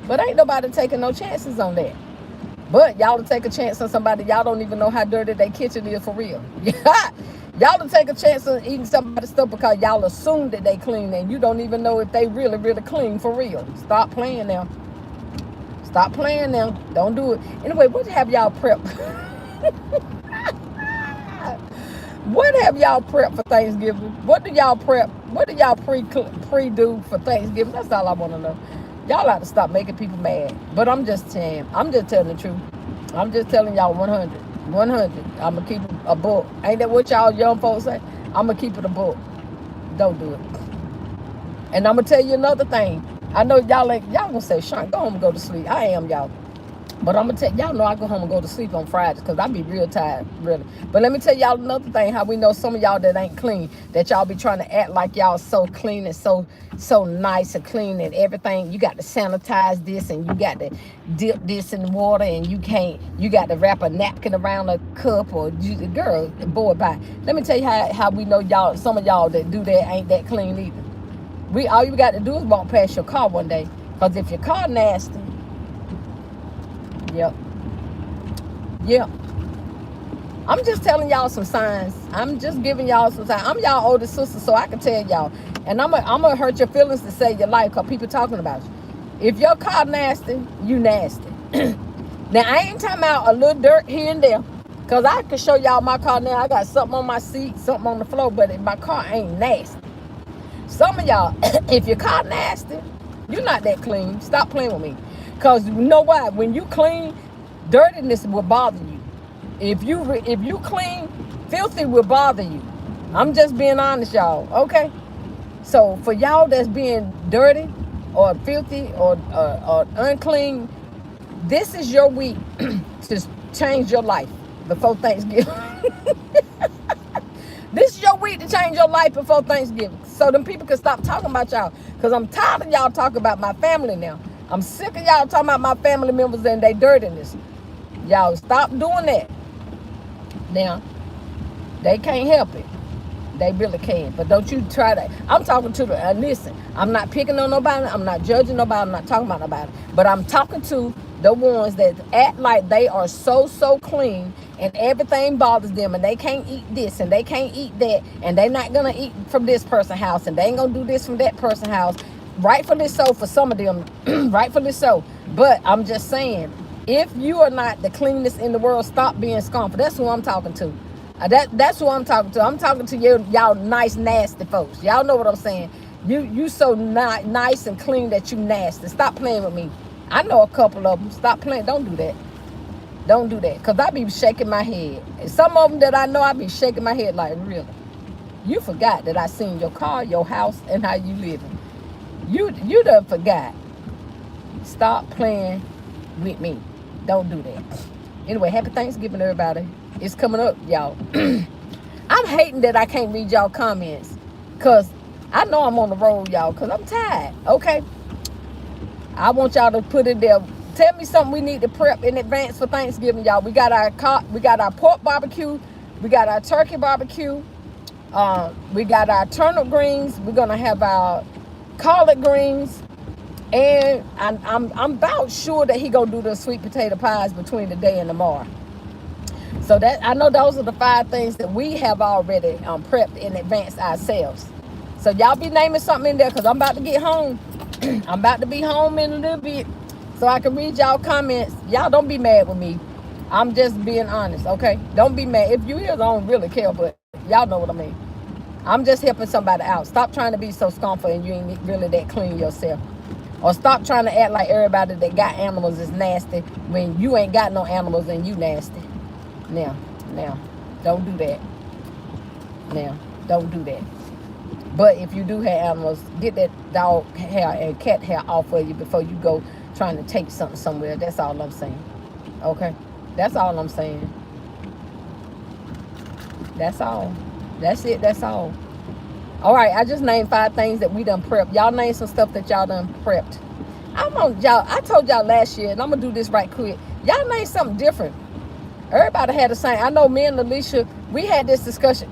But ain't nobody taking no chances on that. But y'all to take a chance on somebody y'all don't even know how dirty their kitchen is for real. Y'all to take a chance on eating somebody's stuff because y'all assume that they clean and you don't even know if they really, really clean for real. Stop playing now. Stop playing now. Don't do it. Anyway, what have y'all prepped? What have y'all prepped for Thanksgiving? What do y'all prep? What do y'all pre-do for Thanksgiving? That's all I want to know. Y'all have to stop making people mad. But I'm just telling the truth. I'm just telling y'all 100. 100. I'm going to keep it a book. Ain't that what y'all young folks say? I'm going to keep it a book. Don't do it. And I'm going to tell you another thing. I know y'all gonna say, Shaunt, go home and go to sleep. I am, y'all. But I'm gonna tell y'all know I go home and go to sleep on Fridays because I be real tired, really. But let me tell y'all another thing, how we know some of y'all that ain't clean, that y'all be trying to act like y'all so clean and so nice and clean and everything. You got to sanitize this and you got to dip this in water and you got to wrap a napkin around a cup or girl, boy, bye. Let me tell you how we know y'all, some of y'all that do that ain't that clean either. All you got to do is walk past your car one day. Because if your car nasty, yep. I'm just telling y'all some signs. I'm just giving y'all some signs. I'm y'all older sister, so I can tell y'all. And I'm gonna hurt your feelings to save your life because people talking about you. If your car nasty, you nasty. Now, I ain't talking about a little dirt here and there. Because I can show y'all my car now. I got something on my seat, something on the floor, but my car ain't nasty. Some of y'all, if your car nasty, you're not that clean. Stop playing with me. Because you know why? When you clean, dirtiness will bother you. If you clean, filthy will bother you. I'm just being honest, y'all. Okay? So for y'all that's being dirty or filthy or unclean, this is your week to change your life before Thanksgiving. This is your week to change your life before Thanksgiving. So them people can stop talking about y'all. Because I'm tired of y'all talking about my family now. I'm sick of y'all talking about my family members and their dirtiness. Y'all stop doing that. Now, they can't help it. They really can. But don't you try to. I'm talking to listen, I'm not picking on nobody. I'm not judging nobody. I'm not talking about nobody. But I'm talking to the ones that act like they are so clean and everything bothers them and they can't eat this and they can't eat that and they're not gonna eat from this person's house and they ain't gonna do this from that person's house. Rightfully so for some of them, rightfully so. But I'm just saying, if you are not the cleanest in the world, stop being scornful. That's who I'm talking to. That's who I'm talking to. I'm talking to y'all nice, nasty folks. Y'all know what I'm saying. You so not nice and clean that you nasty. Stop playing with me. I know a couple of them. Stop playing. Don't do that. Don't do that. Because I be shaking my head. And some of them that I know, I be shaking my head like, really? You forgot that I seen your car, your house, and how you living. You done forgot. Stop playing with me. Don't do that. Anyway, happy Thanksgiving, everybody. It's coming up, y'all. I'm hating that I can't read y'all comments. Because I know I'm on the road, y'all. Because I'm tired. Okay? I want y'all to put it there. Tell me something we need to prep in advance for Thanksgiving, y'all. We got our pork barbecue. We got our turkey barbecue. We got our turnip greens. We're going to have our collard greens. And I'm about sure that he gonna do the sweet potato pies between today and tomorrow. So that I know those are the 5 things that we have already prepped in advance ourselves. So y'all be naming something in there because I'm about to get home. I'm about to be home in a little bit so I can read y'all comments. Y'all don't be mad with me. I'm just being honest, okay? Don't be mad. If you here, I don't really care, but y'all know what I mean. I'm just helping somebody out. Stop trying to be so scornful and you ain't really that clean yourself. Or stop trying to act like everybody that got animals is nasty when you ain't got no animals and you nasty. Now, don't do that. Now, don't do that. But if you do have animals, get that dog hair and cat hair off of you before you go trying to take something somewhere. That's all I'm saying. Okay? That's all I'm saying. That's all. That's it. That's all. All right, I just named 5 things that we done prepped. Y'all name some stuff that y'all done prepped. I told y'all last year, and I'm going to do this right quick. Y'all name something different. Everybody had the same. I know me and Alicia, we had this discussion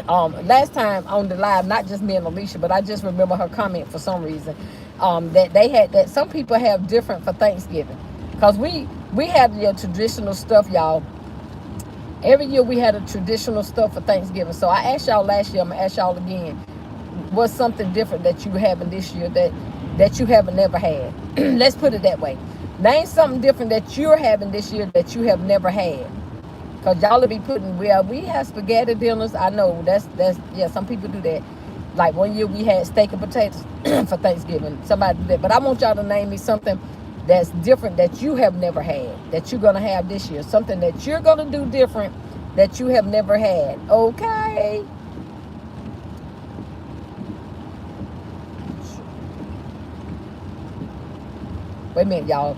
last time on the live, not just me and Alicia, but I just remember her comment for some reason, that some people have different for Thanksgiving. Because we had your traditional stuff, y'all. Every year we had a traditional stuff for Thanksgiving. So I asked y'all last year, I'm going to ask y'all again. What's something different that you having this year that you haven't never had? Let's put it that way. Name something different that you're having this year that you have never had. Because y'all will be putting, we have spaghetti dinners. I know that's yeah, some people do that. Like one year we had steak and potatoes for Thanksgiving. Somebody do that. But I want y'all to name me something that's different that you have never had, that you're going to have this year. Something that you're going to do different that you have never had. Okay? Wait a minute, y'all.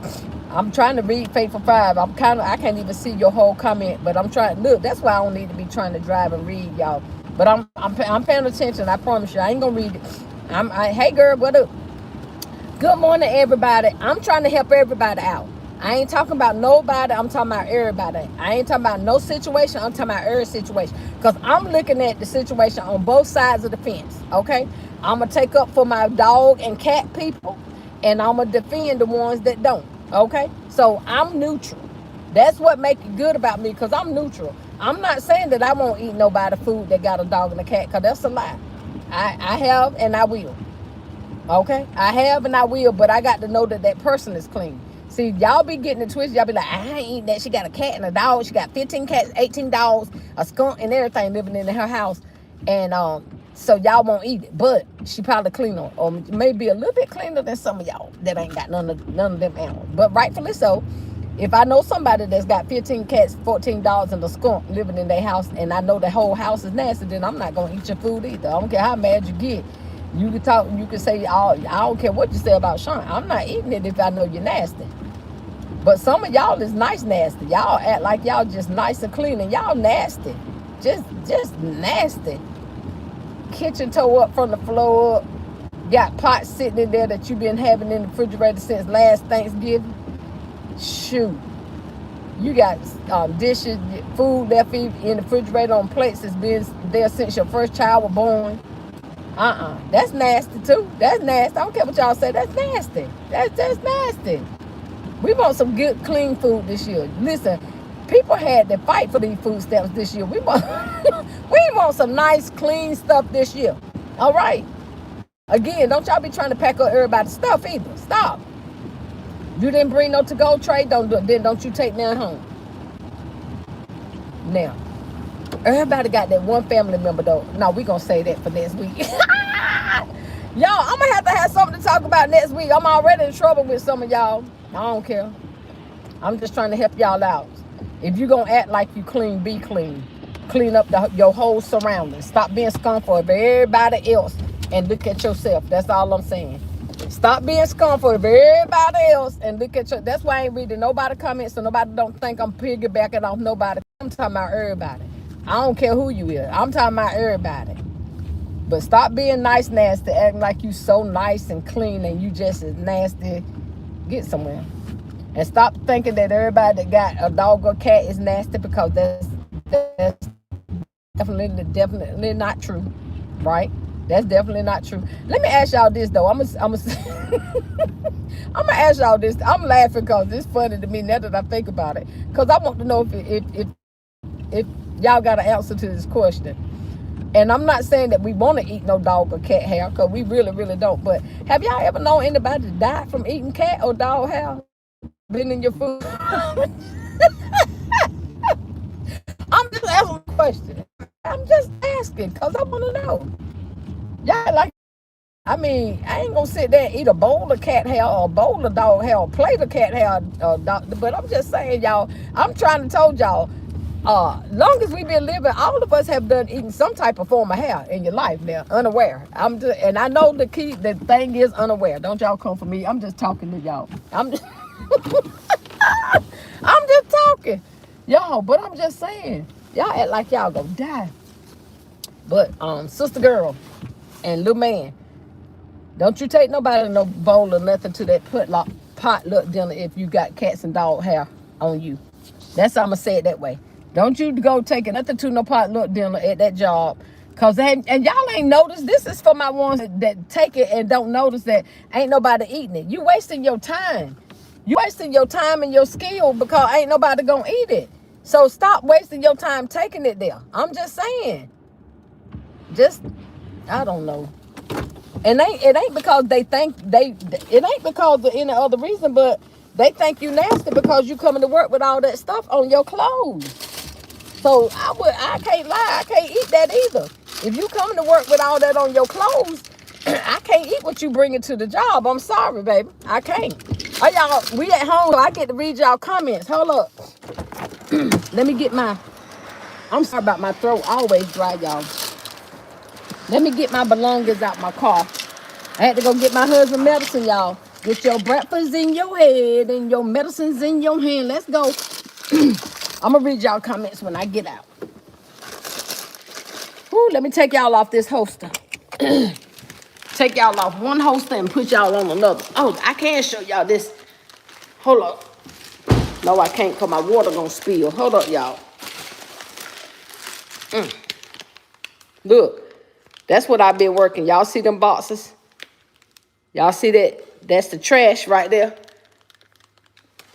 I'm trying to read Faithful 5. I can't even see your whole comment, but I'm trying. Look, that's why I don't need to be trying to drive and read, y'all. But I'm paying attention. I promise you. I ain't gonna read it. Hey girl, what up? Good morning, everybody. I'm trying to help everybody out. I ain't talking about nobody. I'm talking about everybody. I ain't talking about no situation. I'm talking about every situation. Because I'm looking at the situation on both sides of the fence, okay? I'm going to take up for my dog and cat people, and I'm going to defend the ones that don't, okay? So I'm neutral. That's what makes it good about me, because I'm neutral. I'm not saying that I won't eat nobody food that got a dog and a cat, because that's a lie. I have and I will. Okay? I have and I will, but I got to know that that person is clean. See, y'all be getting it twisted. Y'all be like, I ain't eating that. She got a cat and a dog. She got 15 cats, 18 dogs, a skunk and everything living in her house. And so y'all won't eat it. But she probably cleaner, or maybe a little bit cleaner than some of y'all that ain't got none of them animals. But rightfully so. If I know somebody that's got 15 cats, 14 dogs, and a skunk living in their house, and I know the whole house is nasty, then I'm not going to eat your food either. I don't care how mad you get. You can talk, you can say, I don't care what you say about Shaun. I'm not eating it if I know you're nasty. But some of y'all is nice nasty. Y'all act like y'all just nice and clean, and y'all nasty. Just nasty. Kitchen toe up from the floor up. Got pots sitting in there that you've been having in the refrigerator since last Thanksgiving. Shoot. You got dishes, food left in the refrigerator on plates that's been there since your first child was born. That's nasty too. That's nasty. I don't care what y'all say. That's nasty. That's nasty. We want some good, clean food this year. Listen, people had to fight for these food stamps this year. We want, we want some nice, clean stuff this year. All right. Again, don't y'all be trying to pack up everybody's stuff either. Stop. You didn't bring no to-go tray, then don't you take none home. Now, everybody got that one family member though. No, we gonna say that for next week. Y'all, I'm gonna have something to talk about next week. I'm already in trouble with some of y'all. I don't care. I'm just trying to help y'all out. If you gonna act like you clean, be clean. Clean up your whole surroundings. Stop being scornful of everybody else and look at yourself. That's all I'm saying. Stop being scornful of everybody else and look at your. That's why I ain't reading nobody comments so nobody don't think I'm piggybacking off nobody. I'm talking about everybody. I don't care who you is. I'm talking about everybody. But stop being nice, nasty, acting like you so nice and clean and you just as nasty. Get somewhere. And stop thinking that everybody that got a dog or cat is nasty, because that's definitely not true. Right? That's definitely not true. Let me ask y'all this though. I'm gonna ask y'all this. I'm laughing because it's funny to me now that I think about it. Because I want to know if y'all got an answer to this question. And I'm not saying that we want to eat no dog or cat hair, because we really, really don't. But have y'all ever known anybody to die from eating cat or dog hair? Been in your food? I'm just asking a question. I'm just asking because I want to know. Y'all like, I mean, I ain't going to sit there and eat a bowl of cat hair or a bowl of dog hair or plate of cat hair. But I'm just saying, y'all, I'm trying to tell y'all, long as we've been living, all of us have done eating some type of form of hair in your life now, unaware. And I know the thing is unaware. Don't y'all come for me. I'm just talking to y'all. I'm just talking. Y'all, but I'm just saying, y'all act like y'all gonna die. But sister girl and little man, don't you take nobody no bowl or nothing to that potluck dinner if you got cats and dog hair on you. That's how I'm gonna say it that way. Don't you go take nothing to no potluck dinner at that job. Cause and y'all ain't noticed. This is for my ones that take it and don't notice that ain't nobody eating it. You wasting your time. You wasting your time and your skill because ain't nobody gonna eat it. So stop wasting your time taking it there. I'm just saying. I don't know. And it ain't because they think it ain't because of any other reason, but they think you nasty because you coming to work with all that stuff on your clothes. So I can't lie, I can't eat that either. If you coming to work with all that on your clothes, I can't eat what you bringing to the job. I'm sorry, baby. I can't. Oh, y'all, we at home, so I get to read y'all comments. Hold up. Let me get I'm sorry about my throat, always dry, y'all. Let me get my belongings out my car. I had to go get my husband medicine, y'all. Get your breakfast in your head and your medicines in your hand. Let's go. I'm going to read y'all comments when I get out. Woo, let me take y'all off this holster. Take y'all off one holster and put y'all on another. Oh, I can show y'all this. Hold up. No, I can't because my water going to spill. Hold up, y'all. Look. That's what I've been working. Y'all see them boxes? Y'all see that? That's the trash right there.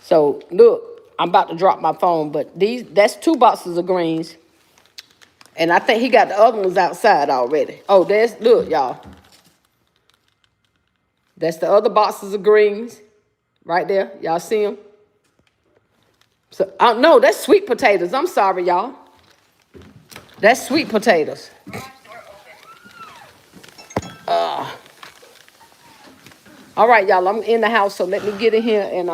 So, look, I'm about to drop my phone, but that's 2 boxes of greens. And I think he got the other ones outside already. Oh, look, y'all. That's the other boxes of greens right there. Y'all see them? So, no, that's sweet potatoes. I'm sorry, y'all. That's sweet potatoes. All right, y'all, I'm in the house, so let me get in here and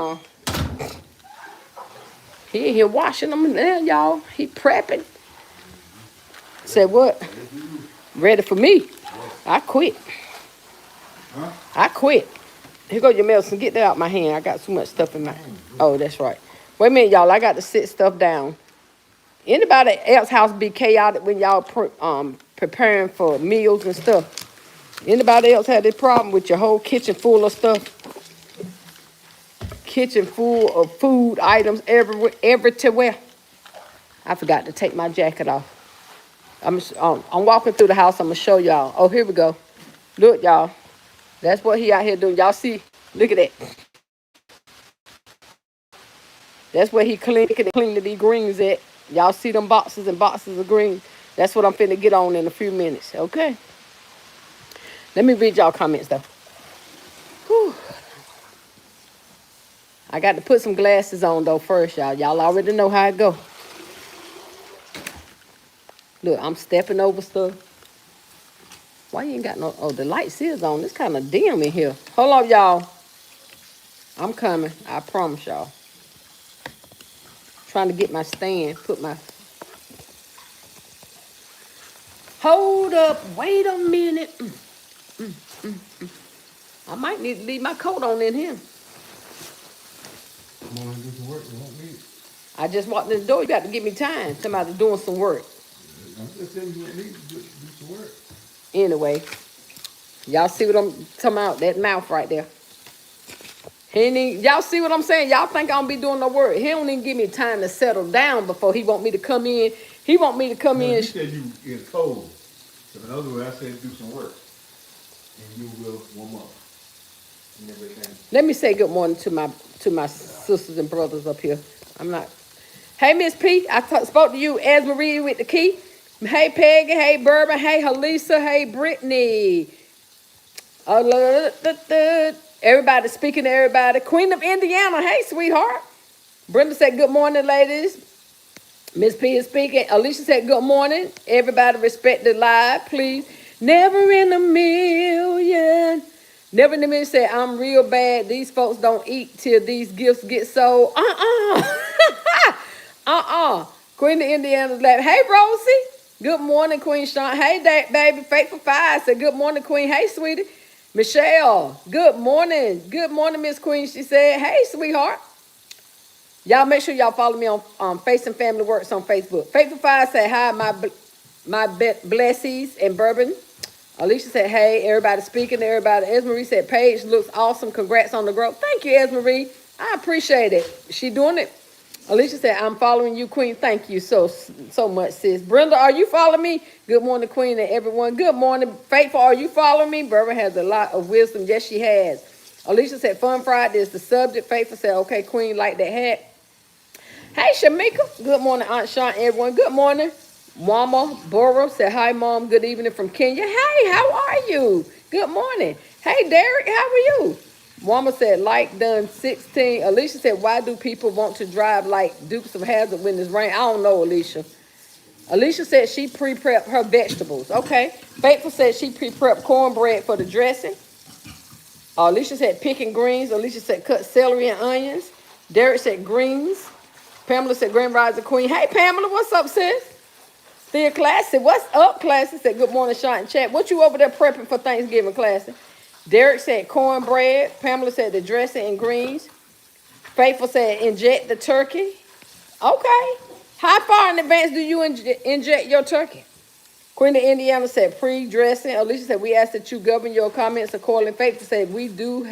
he in here washing them now, y'all. He prepping. Said what? Ready for me. I quit. I quit. Here go your medicine. Get that out my hand. I got too much stuff in my hand. Oh, that's right. Wait a minute, y'all. I got to sit stuff down. Anybody else house be chaotic when y'all preparing for meals and stuff? Anybody else had this problem with your whole kitchen full of stuff? Kitchen full of food items everywhere. I forgot to take my jacket off. I'm walking through the house. I'm going to show y'all. Oh, here we go. Look, y'all. That's what he out here doing. Y'all see? Look at that. That's where he cleaned these greens at. Y'all see them boxes and boxes of greens. That's what I'm finna get on in a few minutes, okay? Let me read y'all comments, though. Whew. I got to put some glasses on, though, first, y'all. Y'all already know how it go. Look, I'm stepping over stuff. Why you ain't got no... Oh, the lights is on. It's kind of dim in here. Hold on, y'all. I'm coming. I promise y'all. Trying to get my stand. Put my... Hold up. Wait a minute. I might need to leave my coat on in here. You want to do some work? You want me? I just walked in the door. You got to give me time. Somebody doing some work. I'm just telling you what need to do some work. Anyway, y'all see what I'm talking about? That mouth right there. Y'all see what I'm saying? Y'all think I don't be doing no work. He don't even give me time to settle down before he want me to come in. He want me to come in. You said you is cold. So in other words, I said do some work. And you will warm up. And everything. Let me say good morning to my sisters and brothers up here. I'm not. Hey, Miss P, spoke to you, Esmarie with the key. Hey, Peggy. Hey, Bourbon. Hey, Halisa. Hey, Brittany. Everybody speaking to everybody. Queen of Indiana. Hey, sweetheart. Brenda said good morning, ladies. Miss P is speaking. Alicia said good morning. Everybody respect the live, please. Never in a million. Never in a million said, I'm real bad. These folks don't eat till these gifts get sold. Queen of Indiana's laughing. Hey, Rosie. Good morning, Queen Shaunt. Hey, baby. Faithful Five said good morning, Queen. Hey, sweetie. Michelle. Good morning. Good morning, Miss Queen. She said, hey, sweetheart. Y'all make sure y'all follow me on Faison Family Works on Facebook. Faithful Five said hi, my blessies and Bourbon. Alicia said, hey, everybody speaking to everybody. Esmarie said, Paige looks awesome. Congrats on the growth. Thank you, Esmarie. I appreciate it. She doing it. Alicia said, I'm following you, Queen. Thank you so much, sis. Brenda, are you following me? Good morning, Queen, and everyone. Good morning. Faithful, are you following me? Bourbon has a lot of wisdom. Yes, she has. Alicia said, Fun Friday is the subject. Faithful said, okay, Queen, like that hat. Hey, Shamika. Good morning, Aunt Sean, everyone. Good morning. Mama Boro said, hi, Mom. Good evening from Kenya. Hey, how are you? Good morning. Hey, Derek, how are you? Mama said, like done 16. Alicia said, why do people want to drive like Dukes of Hazzard when it's rain? I don't know, Alicia. Alicia said she pre-prepped her vegetables. Okay. Faithful said she pre-prepped cornbread for the dressing. Alicia said picking greens. Alicia said cut celery and onions. Derek said greens. Pamela said Grand Rising Queen. Hey, Pamela, what's up, sis? Thea Classy, what's up, Classy? Said good morning, Sean and Chat. What you over there prepping for Thanksgiving, Classy? Derek said cornbread. Pamela said the dressing and greens. Faithful said inject the turkey. Okay. How far in advance do you inject your turkey? Queen of Indiana said pre-dressing. Alicia said we ask that you govern your comments accordingly. Faithful said we do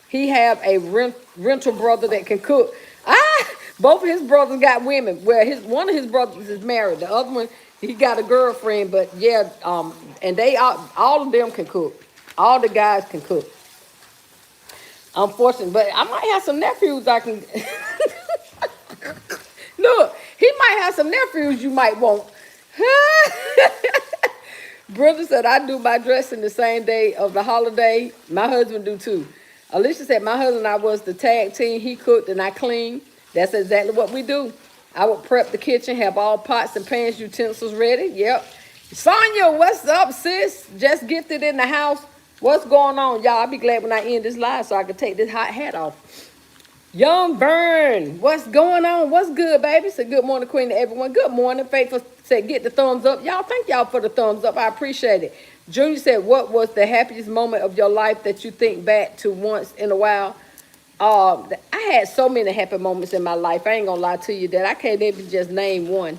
he have a rental brother that can cook. Both of his brothers got women. Well, one of his brothers is married. The other one, he got a girlfriend. But yeah, and they all of them can cook. All the guys can cook. Unfortunately, but I might have some nephews I can. Look, he might have some nephews you might want. Brenda said, I do my dressing the same day of the holiday. My husband do too. Alicia said, my husband and I was the tag team. He cooked and I cleaned. That's exactly what we do. I would prep the kitchen, have all pots and pans, utensils ready. Yep. Sonia, what's up, sis? Just gifted in the house. What's going on, y'all? I'll be glad when I end this live so I can take this hot hat off. Young Vern, what's going on? What's good, baby? Said good morning, Queen, to everyone. Good morning. Faithful said get the thumbs up. Y'all, thank y'all for the thumbs up. I appreciate it. Junior said, what was the happiest moment of your life that you think back to once in a while? I had so many happy moments in my life. I ain't gonna lie to you that I can't even just name one.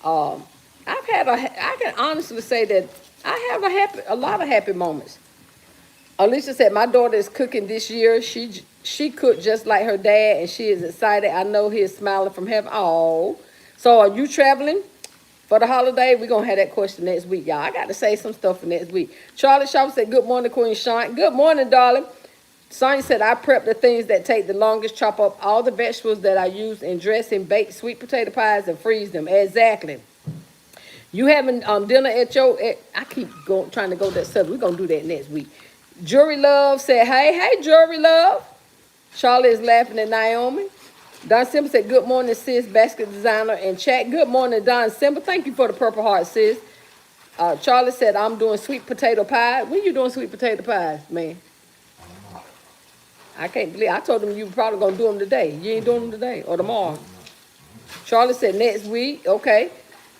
I can honestly say that I have a lot of happy moments. Alicia said, my daughter is cooking this year. She cooked just like her dad, and she is excited. I know he is smiling from heaven. Oh, so are you traveling for the holiday? We're going to have that question next week, y'all. I got to say some stuff for next week. Charlie Shaw said, good morning, Queen Sean. Good morning, darling. Sonya said, I prep the things that take the longest, chop up all the vegetables that I use in dressing, bake sweet potato pies, and freeze them. Exactly. You having dinner at your, I keep going trying to go that subject. We're going to do that next week. Jury Love said, hey, Jury Love. Charlotte is laughing at Naomi. Don Simba said, good morning, sis, basket designer and chat. Good morning, Don Simba. Thank you for the purple heart, sis. Charlie said, I'm doing sweet potato pie. When you doing sweet potato pies, man? I can't believe, I told them you probably going to do them today. You ain't doing them today or tomorrow. Charlie said, next week. Okay.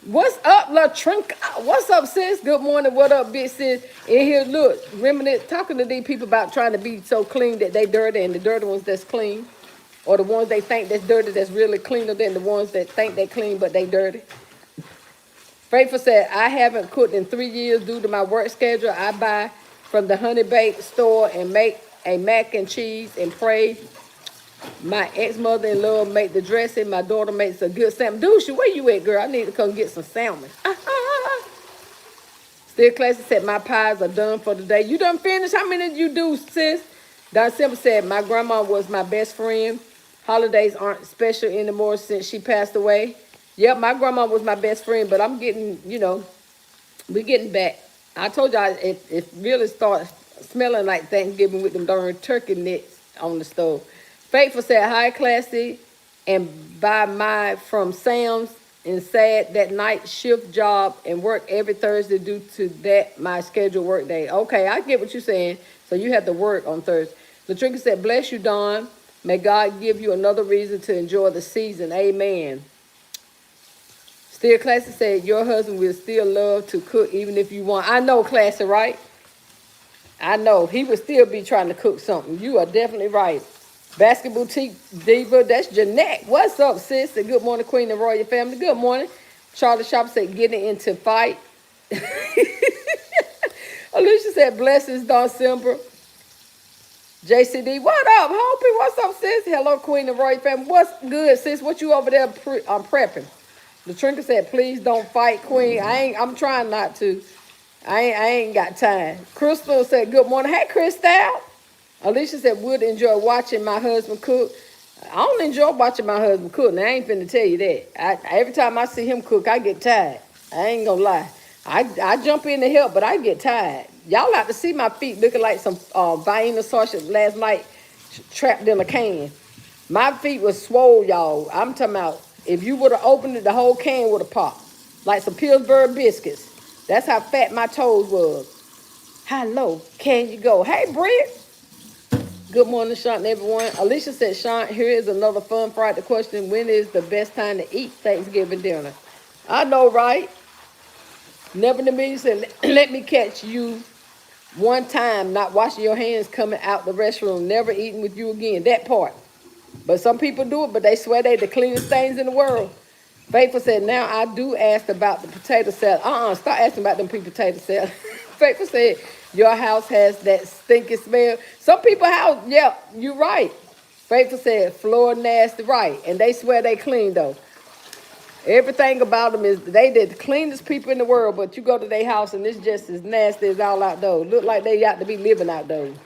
What's up, La Trinka? What's up, sis? Good morning. What up, big sis? In here, look, reminiscent, talking to these people about trying to be so clean that they dirty, and the dirty ones that's clean, or the ones they think that's dirty that's really cleaner than the ones that think they clean but they dirty. Faithful said, I haven't cooked in 3 years due to my work schedule. I buy from the Honey Bake store and make a mac and cheese and pray. My ex-mother-in-law make the dressing. My daughter makes a good salmon. Dusha, where you at, girl? I need to come get some salmon. Still Classy said, my pies are done for the day. You done finished? How many did you do, sis? Don Simple said, my grandma was my best friend. Holidays aren't special anymore since she passed away. Yep, my grandma was my best friend, but I'm getting, we're getting back. I told y'all it really started smelling like Thanksgiving with them darn turkey necks on the stove. Faithful said, hi, Classy, and buy my from Sam's and sad that night shift job and work every Thursday due to that my scheduled work day. Okay, I get what you're saying. So you have to work on Thursday. Latrina said, bless you, Dawn. May God give you another reason to enjoy the season. Amen. Still Classy said, your husband will still love to cook even if you want. I know, Classy, right? I know. He would still be trying to cook something. You are definitely right. Basket Boutique Diva, that's Jeanette. What's up, sis? And good morning, Queen and Royal family. Good morning. Charlie Shop said, getting into fight. Alicia said, blessings, Don Simber. JCD, what up, Hopi? What's up, sis? Hello, Queen and Royal family. What's good, sis? What you over there prepping? Latrinka said, please don't fight, Queen. I'm trying not to. I ain't got time. Crystal said, good morning. Hey, Crystal. Alicia said, would enjoy watching my husband cook. I don't enjoy watching my husband cook. Now, I ain't finna tell you that. Every time I see him cook, I get tired. I ain't gonna lie. I jump in to help, but I get tired. Y'all like to see my feet looking like some Vienna sausage last night trapped in a can. My feet was swole, y'all. I'm talking about, if you would have opened it, the whole can would have popped. Like some Pillsbury biscuits. That's how fat my toes was. How low can you go? Hey, Britt. Good morning, Shaunt and everyone. Alicia said, Shaunt, here is another fun Friday question. When is the best time to eat Thanksgiving dinner? I know, right? Never in the meeting said, let me catch you one time not washing your hands coming out the restroom, never eating with you again. That part. But some people do it, but they swear they the cleanest things in the world. Faithful said, now I do ask about the potato salad. Stop asking about them people potato salad. Faithful said, your house has that stinky smell. Some people house, yeah, you're right. Faithful said, floor nasty, right. And they swear they clean, though. Everything about them is, they the cleanest people in the world, but you go to their house and it's just as nasty as all outdoors. Look like they got to be living outdoors.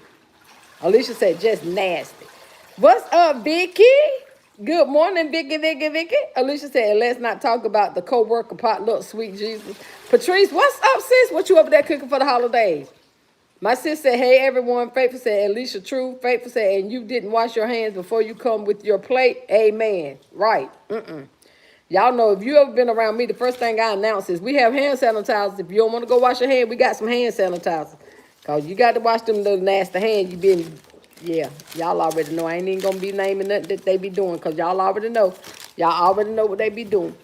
Alicia said, just nasty. What's up, Vicky? Good morning, Vicky. Alicia said, let's not talk about the co-worker potluck, sweet Jesus. Patrice, what's up, sis? What you over there cooking for the holidays? My sis said, hey, everyone. Faithful said, Alicia, true. Faithful said, and you didn't wash your hands before you come with your plate. Amen. Right. Y'all know, if you ever been around me, the first thing I announce is we have hand sanitizers. If you don't want to go wash your hand, we got some hand sanitizers. Because you got to wash them little nasty hands. Yeah, y'all already know. I ain't even going to be naming nothing that they be doing because y'all already know. Y'all already know what they be doing.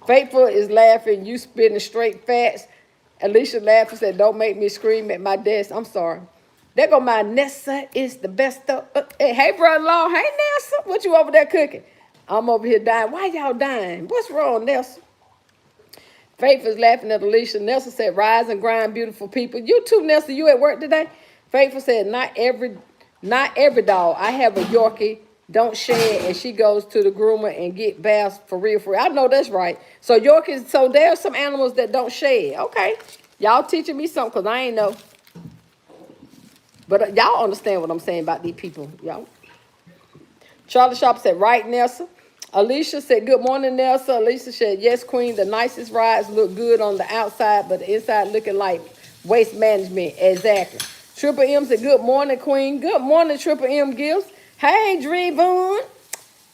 Faithful is laughing. You spitting straight facts. Alicia laughed and said, don't make me scream at my desk. I'm sorry. There go my Nessa is the best of. Hey, brother-in-law. Hey, Nessa. What you over there cooking? I'm over here dying. Why y'all dying? What's wrong, Nelson? Faith is laughing at Alicia. Nelson said, rise and grind, beautiful people. You too, Nelson. You at work today? Faithful said, not every dog. I have a Yorkie. Don't shed. And she goes to the groomer and get baths for real. I know that's right. So Yorkies, so there's some animals that don't shed. Okay. Y'all teaching me something because I ain't know. But y'all understand what I'm saying about these people, y'all. Charlie Sharp said, right, Nelson. Alicia said, good morning, Nelson. Alicia said, yes, Queen, the nicest rides look good on the outside, but the inside looking like waste management. Exactly. Triple M said, good morning, Queen. Good morning, Triple M Gifts. Hey, Drevon.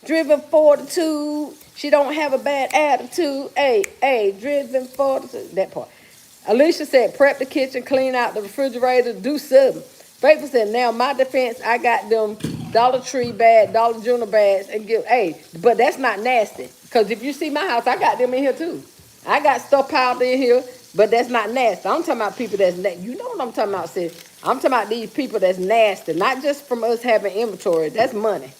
Driven fortitude. She don't have a bad attitude. Hey, driven fortitude. That part. Alicia said, prep the kitchen, clean out the refrigerator, do something. Faithful said, now my defense, I got them Dollar Tree bag, Dollar General bags, and give, hey, but that's not nasty. Because if you see my house, I got them in here too. I got stuff piled in here, but that's not nasty. I'm talking about people that's, you know what I'm talking about, sis. I'm talking about these people that's nasty, not just from us having inventory. That's money.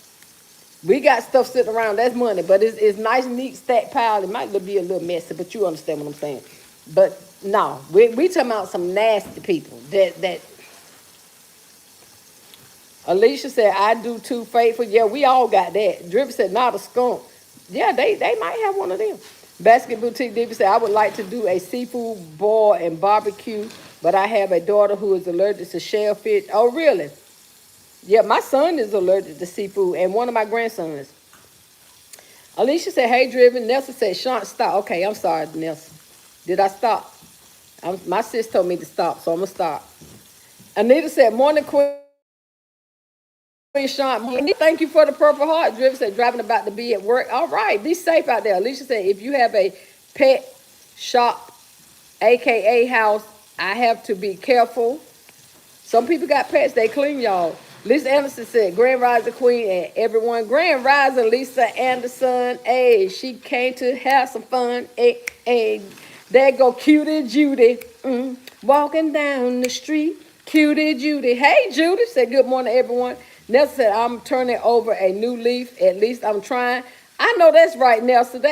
We got stuff sitting around, that's money, but it's nice, neat, stacked pile. It might be a little messy, but you understand what I'm saying. But no, we talking about some nasty people. That Alicia said, I do too, Faithful. Yeah, we all got that. Drip said, not a skunk. Yeah, they might have one of them. Basket Boutique Diva said, I would like to do a seafood boil and barbecue, but I have a daughter who is allergic to shellfish. Oh, really? Yeah, my son is allergic to seafood, and one of my grandsons. Alicia said, hey, Driven. Nelson said, Shaunt, stop. Okay, I'm sorry, Nelson. Did I stop? My sis told me to stop, so I'm going to stop. Anita said, morning, Queen Shaunt. Thank you for the Purple Heart. Driven said, driving about to be at work. All right, be safe out there. Alicia said, if you have a pet shop, a.k.a. house, I have to be careful. Some people got pets, they clean, y'all. Lisa Anderson said, Grand Rising Queen and everyone. Grand Rising Lisa Anderson. Hey, she came to have some fun. Hey, there go Cutie Judy. Walking down the street. Cutie Judy. Hey, Judy. Said, good morning, everyone. Nelson said, I'm turning over a new leaf. At least I'm trying. I know that's right, Nelson.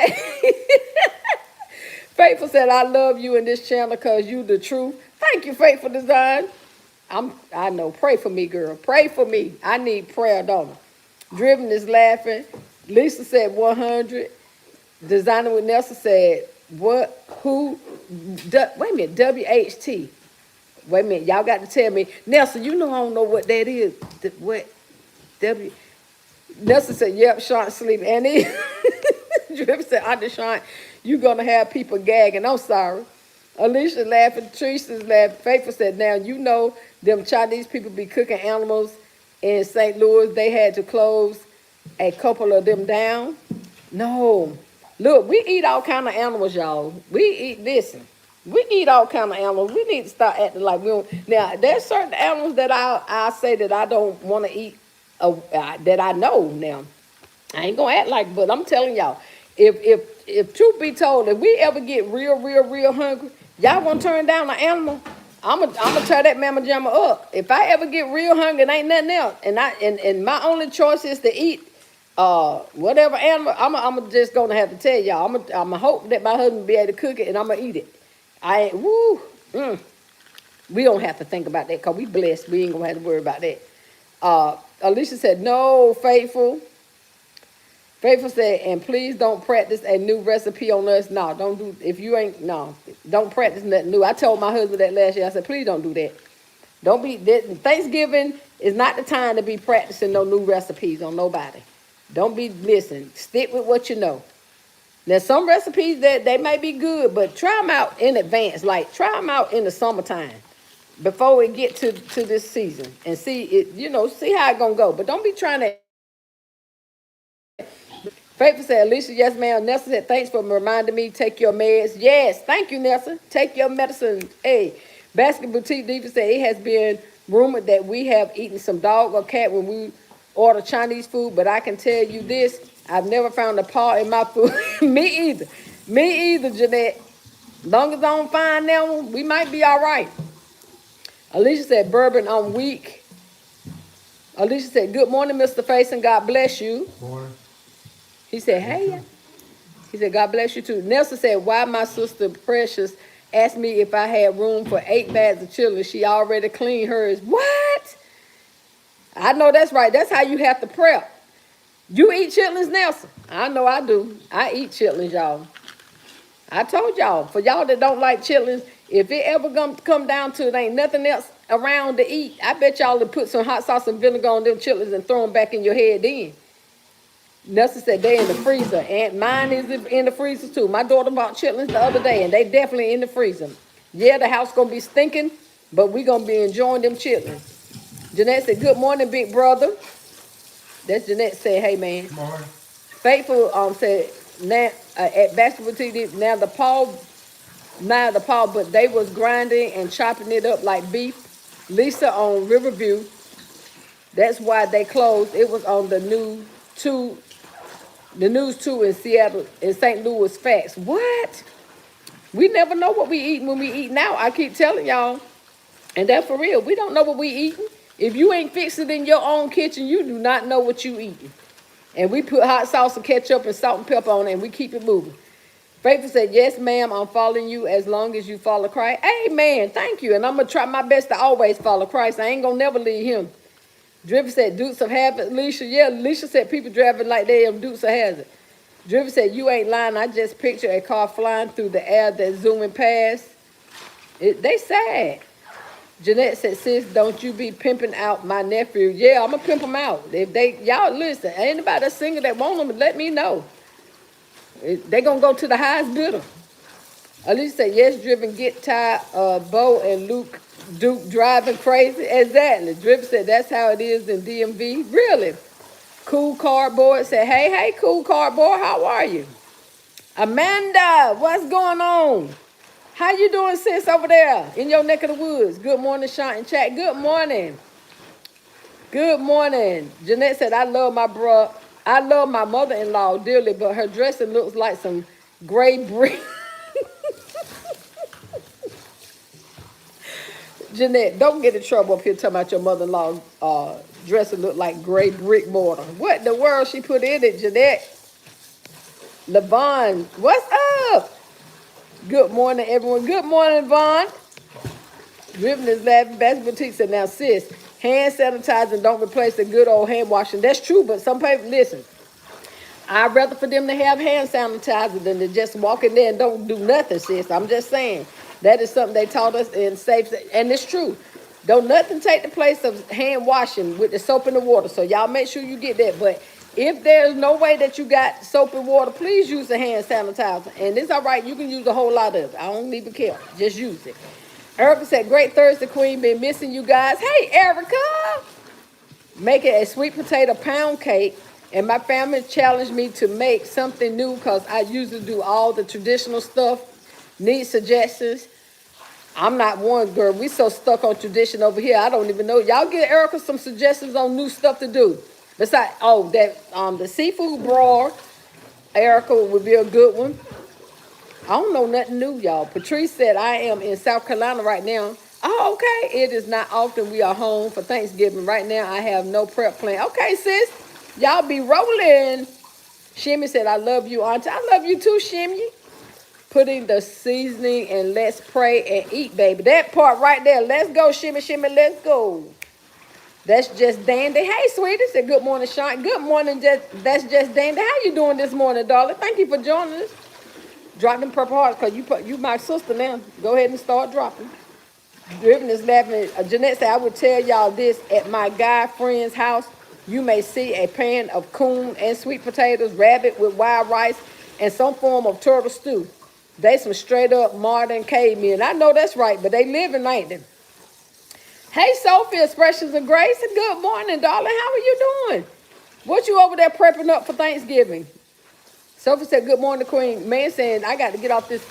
Faithful said, I love you in this channel because you the truth. Thank you, Faithful Design. I know. Pray for me, girl. Pray for me. I need prayer, don't I? Driven is laughing. Lisa said 100. Designer with Nelson said, what? Who? Wait a minute. WHT. Wait a minute. Y'all got to tell me. Nelson, you know I don't know what that is. What? W. Nelson said, yep, Shaunt sleeping. And he, Driven said, Auntie Shaunt, you going to have people gagging. I'm sorry. Alicia laughing, Teresa's laughing. Faithful said, now you know them Chinese people be cooking animals in St. Louis. They had to close a couple of them down. No. Look, we eat all kind of animals, y'all. Listen, we eat all kind of animals. We need to start acting like we don't. Now, there's certain animals that I say that I don't want to eat, that I know now. I ain't going to act like, but I'm telling y'all, if truth be told, if we ever get real hungry, y'all want to turn down an animal, I'm gonna tear that mama jamma up. If I ever get real hungry and ain't nothing else, and my only choice is to eat whatever animal, I'm just gonna have to tell y'all. I'm gonna hope that my husband be able to cook it and I'm gonna eat it. We don't have to think about that because we blessed. We ain't gonna have to worry about that. Alicia said, no, Faithful. Faithful said, and please don't practice a new recipe on us. No, don't do, if you ain't, no, don't practice nothing new. I told my husband that last year. I said, please don't do that. Don't be, Thanksgiving is not the time to be practicing no new recipes on nobody. Don't be, listen, stick with what you know. Now, some recipes that they may be good, but try them out in advance. Like, try them out in the summertime before we get to this season and see it, see how it's going to go. But don't be trying to. Faithful said, Alicia, yes, ma'am. Nelson said, thanks for reminding me, take your meds. Yes, thank you, Nelson. Take your medicine. Hey, Basket Boutique Diva said, it has been rumored that we have eaten some dog or cat when we order Chinese food, but I can tell you this, I've never found a paw in my food. Me either. Me either, Jeanette. Long as I don't find that one, we might be all right. Alicia said, bourbon, I'm weak. Alicia said, good morning, Mr. Faison. God bless you. Morning. He said, hey. He said, God bless you too. Nelson said, why my sister Precious asked me if I had room for 8 bags of chili. She already cleaned hers. What? I know that's right. That's how you have to prep. You eat chitlins, Nelson? I know I do. I eat chitlins, y'all. I told y'all, for y'all that don't like chitlins, if it ever come down to it, ain't nothing else around to eat, I bet y'all to put some hot sauce and vinegar on them chitlins and throw them back in your head then. Nelson said they in the freezer, and mine is in the freezer too. My daughter bought chitlins the other day, and they definitely in the freezer. Yeah, the house gonna be stinking, but we gonna be enjoying them chitlins. Jeanette said, "Good morning, big brother." That's Jeanette said, "Hey man." Good morning. Faithful said now at basketball TV now the paw, but they was grinding and chopping it up like beef. Lisa on Riverview. That's why they closed. It was on the news too in Seattle, in St. Louis. Facts. What? We never know what we eating when we eat now. I keep telling y'all, and that's for real. We don't know what we eating. If you ain't fixed it in your own kitchen, you do not know what you eating. And we put hot sauce and ketchup and salt and pepper on it, and we keep it moving. Faithful said, "Yes, ma'am, I'm following you as long as you follow Christ." Amen. Thank you. And I'm going to try my best to always follow Christ. I ain't going to never leave him. Driver said, "Dukes of Hazzard." Alicia, yeah, Alicia said people driving like they are Dukes of Hazzard. Driver said, "You ain't lying. I just picture a car flying through the air that's zooming past." They sad. Jeanette said, "Sis, don't you be pimping out my nephew." Yeah, I'm going to pimp him out. If y'all listen, anybody that's single that want them, let me know. They going to go to the highest bidder. Alicia said, "Yes, Driven, get tired of Bo and Duke driving crazy." Exactly. Driven said, "That's how it is in DMV." Really? Cool Cardboard said, hey, Cool Cardboard, how are you? Amanda, what's going on? How you doing, sis, over there in your neck of the woods? Good morning, Shaunt and Chat. Good morning. Good morning. Jeanette said, I love my mother-in-law dearly, but her dressing looks like some gray brick. Jeanette, don't get in trouble up here talking about your mother-in-law dressing look like gray brick mortar. What in the world she put in it, Jeanette? LaVon, what's up? Good morning, everyone. Good morning, Vaughn. Driven is laughing. Basketball Boutique said, "Now, sis, hand sanitizing don't replace the good old hand washing." That's true, but some people, listen, I'd rather for them to have hand sanitizer than to just walk in there and don't do nothing, sis. I'm just saying. That is something they taught us in safe, and it's true. Don't nothing take the place of hand washing with the soap and the water. So y'all make sure you get that. But if there's no way that you got soap and water, please use the hand sanitizer. And it's all right. You can use a whole lot of it. I don't even care. Just use it. Erica said, "Great Thursday, Queen. Been missing you guys." Hey, Erica. Making a sweet potato pound cake. And my family challenged me to make something new because I usually do all the traditional stuff. Need suggestions? I'm not one, girl. We so stuck on tradition over here. I don't even know. Y'all get Erica some suggestions on new stuff to do. Besides, the seafood broil, Erica would be a good one. I don't know nothing new, y'all. Patrice said, "I am in South Carolina right now." Oh, okay. It is not often we are home for Thanksgiving. Right now, I have no prep plan. Okay, sis. Y'all be rolling. Shimmy said, "I love you, Auntie." I love you too, Shimmy. Putting the seasoning and let's pray and eat, baby. That part right there. Let's go, Shimmy, Shimmy, let's go. That's just Dandy. Hey, sweetie. Said, "Good morning, Sean." Good morning, that's just Dandy. How you doing this morning, darling? Thank you for joining us. Drop them purple hearts because you my sister now. Go ahead and start dropping. Driven is laughing. Jeanette said, "I would tell y'all this at my guy friend's house. You may see a pan of coon and sweet potatoes, rabbit with wild rice, and some form of turtle stew. They some straight up modern cavemen." I know that's right, but they living, ain't they? Hey, Sophie, Expressions of Grace, and good morning, darling. How are you doing? What you over there prepping up for Thanksgiving? Sophie said, "Good morning, Queen." Man saying, "I got to get off this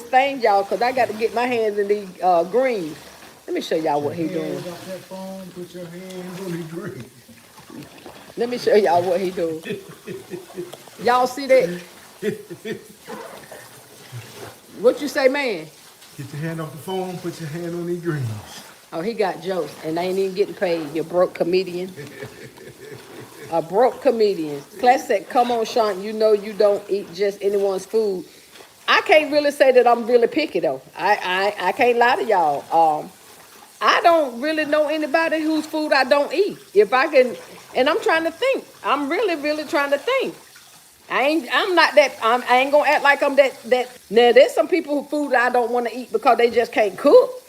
thing, y'all, because I got to get my hands in these greens." Let me show y'all what he doing. Off that phone, put your hands on the green. Let me show y'all what he doing. Y'all see that? What you say, man? Get your hand off the phone, put your hand on the greens. Oh, he got jokes, and they ain't even getting paid. You broke comedian. A broke comedian. Class said, "Come on, Sean. You know you don't eat just anyone's food." I can't really say that I'm really picky though. I can't lie to y'all. I don't really know anybody whose food I don't eat. If I can, and I'm trying to think. I'm really trying to think. I ain't gonna act like I'm that. Now there's some people who food I don't want to eat because they just can't cook.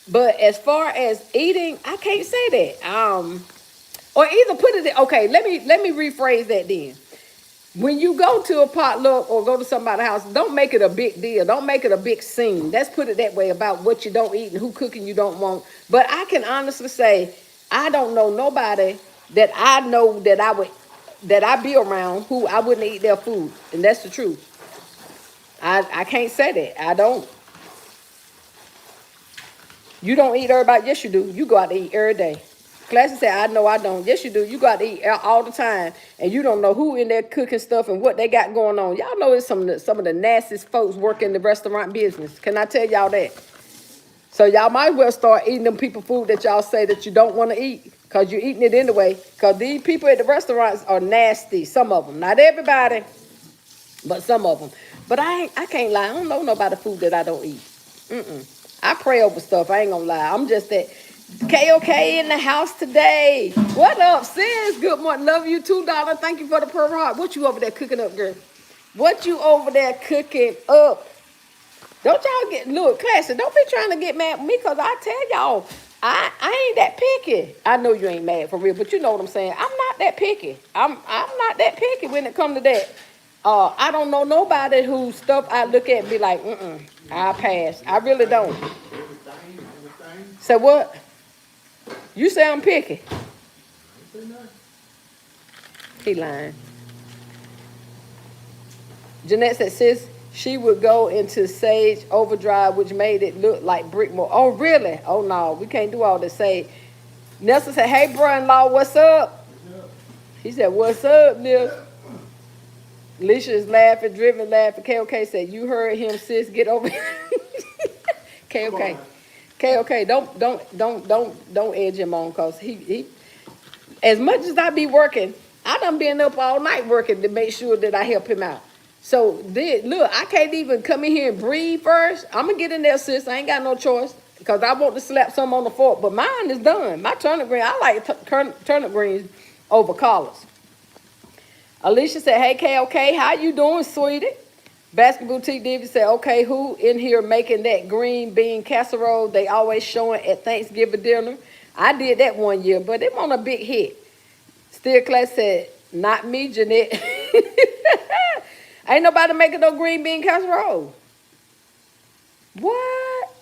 But as far as eating, I can't say that. Or either put it. Okay, let me rephrase that then. When you go to a potluck or go to somebody's house, don't make it a big deal. Don't make it a big scene. Let's put it that way about what you don't eat and who cooking you don't want. But I can honestly say, I don't know nobody that I know that I be around who I wouldn't eat their food. And that's the truth. I can't say that. I don't. You don't eat everybody. Yes, you do. You go out to eat every day. Classy said, I know I don't. Yes, you do. You got to eat all the time. And you don't know who in there cooking stuff and what they got going on. Y'all know it's some of the nastiest folks working the restaurant business. Can I tell y'all that? So y'all might well start eating them people food that y'all say that you don't want to eat. Because you're eating it anyway. Because these people at the restaurants are nasty. Some of them. Not everybody. But some of them. But I can't lie. I don't know nobody food that I don't eat. I pray over stuff. I ain't gonna lie. I'm just that KOK in the house today. What up, sis? Good morning. Love you too, darling. Thank you for the purple heart. What you over there cooking up, girl? What you over there cooking up? Don't y'all get, look, Classy, don't be trying to get mad at me because I tell y'all, I ain't that picky. I know you ain't mad for real, but you know what I'm saying. I'm not that picky. I'm not that picky when it comes to that. I don't know nobody whose stuff I look at and be like, I'll pass. I really don't. Everything. Say what? You say I'm picky. He lying. Jeanette said, sis, she would go into Sage Overdrive, which made it look like brick more. Oh, really? Oh, no, we can't do all this Sage. Nelson said, hey, bro-in-law, what's up? He said, what's up, Nelson? Alicia is laughing, Driven laughing. KOK said, you heard him, sis, get over here. KOK. KOK, don't edge him on, because he, as much as I be working, I done been up all night working to make sure that I help him out. So, look, I can't even come in here and breathe first. I'm going to get in there, sis. I ain't got no choice because I want to slap some on the fork. But mine is done. My turnip green, I like turnip greens over collards. Alicia said, hey, KOK, how you doing, sweetie? Basketball Boutique Diva said, okay, who in here making that green bean casserole they always showing at Thanksgiving dinner? I did that one year, but it wasn't a big hit. Still Class said, not me, Jeanette. Ain't nobody making no green bean casserole. What?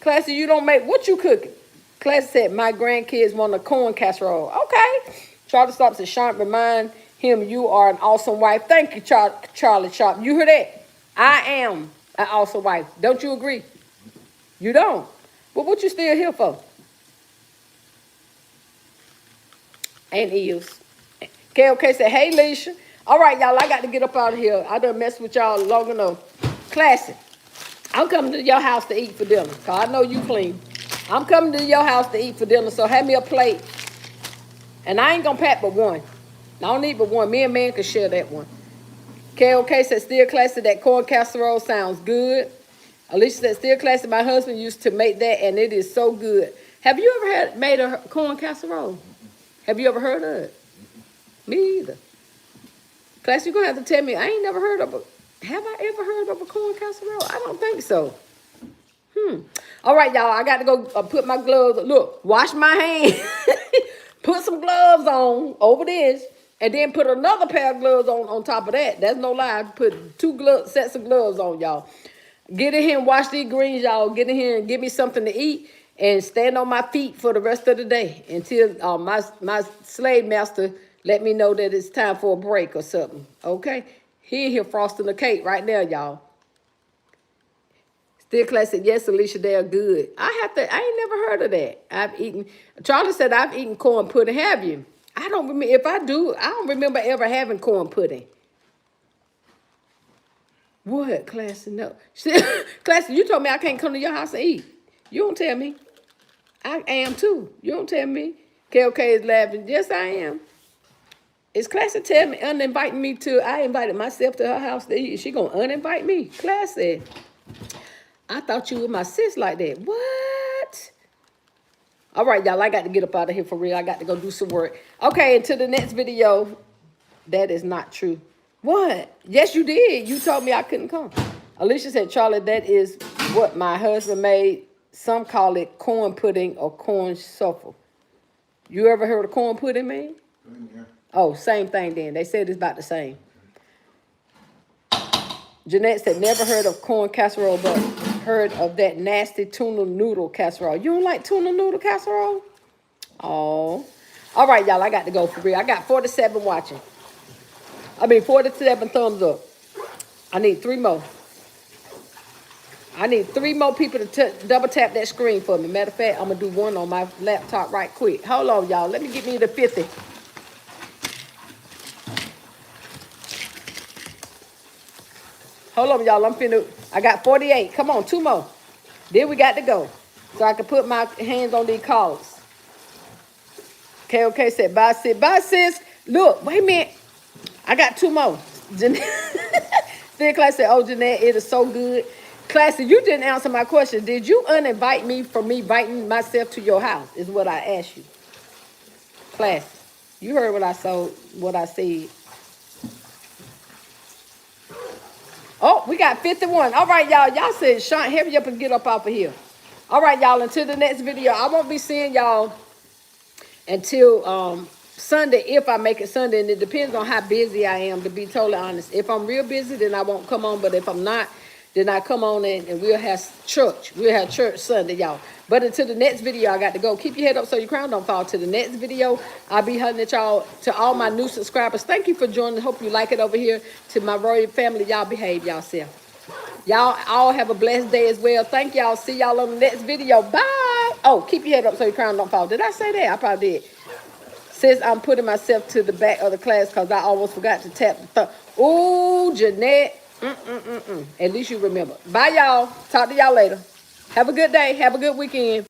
Classy, you don't make, what you cooking? Classy said, my grandkids want a corn casserole. Okay. Charlie Stop said, Shaunt, remind him you are an awesome wife. Thank you, Charlie Sharp. You heard that? I am an awesome wife. Don't you agree? You don't. But what you still here for? And Eels. KOK said, hey, Leisha. All right, y'all, I got to get up out of here. I done messed with y'all long enough. Classic. I'm coming to your house to eat for dinner, because I know you clean. I'm coming to your house to eat for dinner, so have me a plate. And I ain't going to pack but one. I don't need but one. Me and man can share that one. KOK said, still classic, that corn casserole sounds good. Alicia said, still classic, my husband used to make that, and it is so good. Have you ever made a corn casserole? Have you ever heard of it? Me either. Class, you're going to have to tell me. I ain't never heard of a, have I ever heard of a corn casserole? I don't think so. All right, y'all, I got to go put my gloves. Look, wash my hands. Put some gloves on over this, and then put another pair of gloves on top of that. That's no lie. Put two sets of gloves on, y'all. Get in here and wash these greens, y'all. Get in here and give me something to eat and stand on my feet for the rest of the day until my slave master let me know that it's time for a break or something, okay? He in here frosting the cake right now, y'all. Still Class said, yes, Alicia, they're good. I ain't never heard of that. Charlie said, I've eaten corn pudding. Have you? I don't remember. If I do, I don't remember ever having corn pudding. What, Classy? No. Classy, you told me I can't come to your house and eat. You don't tell me. I am too. You don't tell me. KOK is laughing. Yes, I am. Is Classy tell me, uninviting me to, I invited myself to her house to eat. Is she going to uninvite me? Classy. I thought you were my sis like that. What? All right, y'all, I got to get up out of here for real. I got to go do some work. Okay, until the next video. That is not true. What? Yes, you did. You told me I couldn't come. Alicia said, Charlie, that is what my husband made Some call it corn pudding or corn shuffle. You ever heard of corn pudding, man? Yeah. Oh, same thing then. They said it's about the same. Jeanette said, never heard of corn casserole, but heard of that nasty tuna noodle casserole. You don't like tuna noodle casserole? Oh. All right, y'all, I got to go for real. I got 47 watching. 47 thumbs up. I need 3 more. I need 3 more people to double tap that screen for me. Matter of fact, I'm going to do one on my laptop right quick. Hold on, y'all. Let me get me to 50. Hold on, y'all. I got 48. Come on, 2 more. Then we got to go. So I can put my hands on these callers. Okay, said, bye, sis. Bye, sis. Look, wait a minute. I got 2 more. Then Class said, oh, Jeanette, it is so good. Classy, you didn't answer my question. Did you uninvite me from me inviting myself to your house? Is what I asked you. Classy, you heard what I said. Oh, we got 51. All right, y'all. Y'all said, Shaunt, hurry up and get up off of here. All right, y'all. Until the next video, I won't be seeing y'all until Sunday, if I make it Sunday. And it depends on how busy I am, to be totally honest. If I'm real busy, then I won't come on. But if I'm not, then I come on and we'll have church. We'll have church Sunday, y'all. But until the next video, I got to go. Keep your head up so your crown don't fall. To the next video, I'll be hunting at y'all. To all my new subscribers, thank you for joining. Hope you like it over here. To my royal family, y'all behave yourself. Y'all all have a blessed day as well. Thank y'all. See y'all on the next video. Bye. Oh, keep your head up so your crown don't fall. Did I say that? I probably did. Says I'm putting myself to the back of the class because I almost forgot to tap the thumb. Ooh, Jeanette. At least you remember. Bye, y'all. Talk to y'all later. Have a good day. Have a good weekend.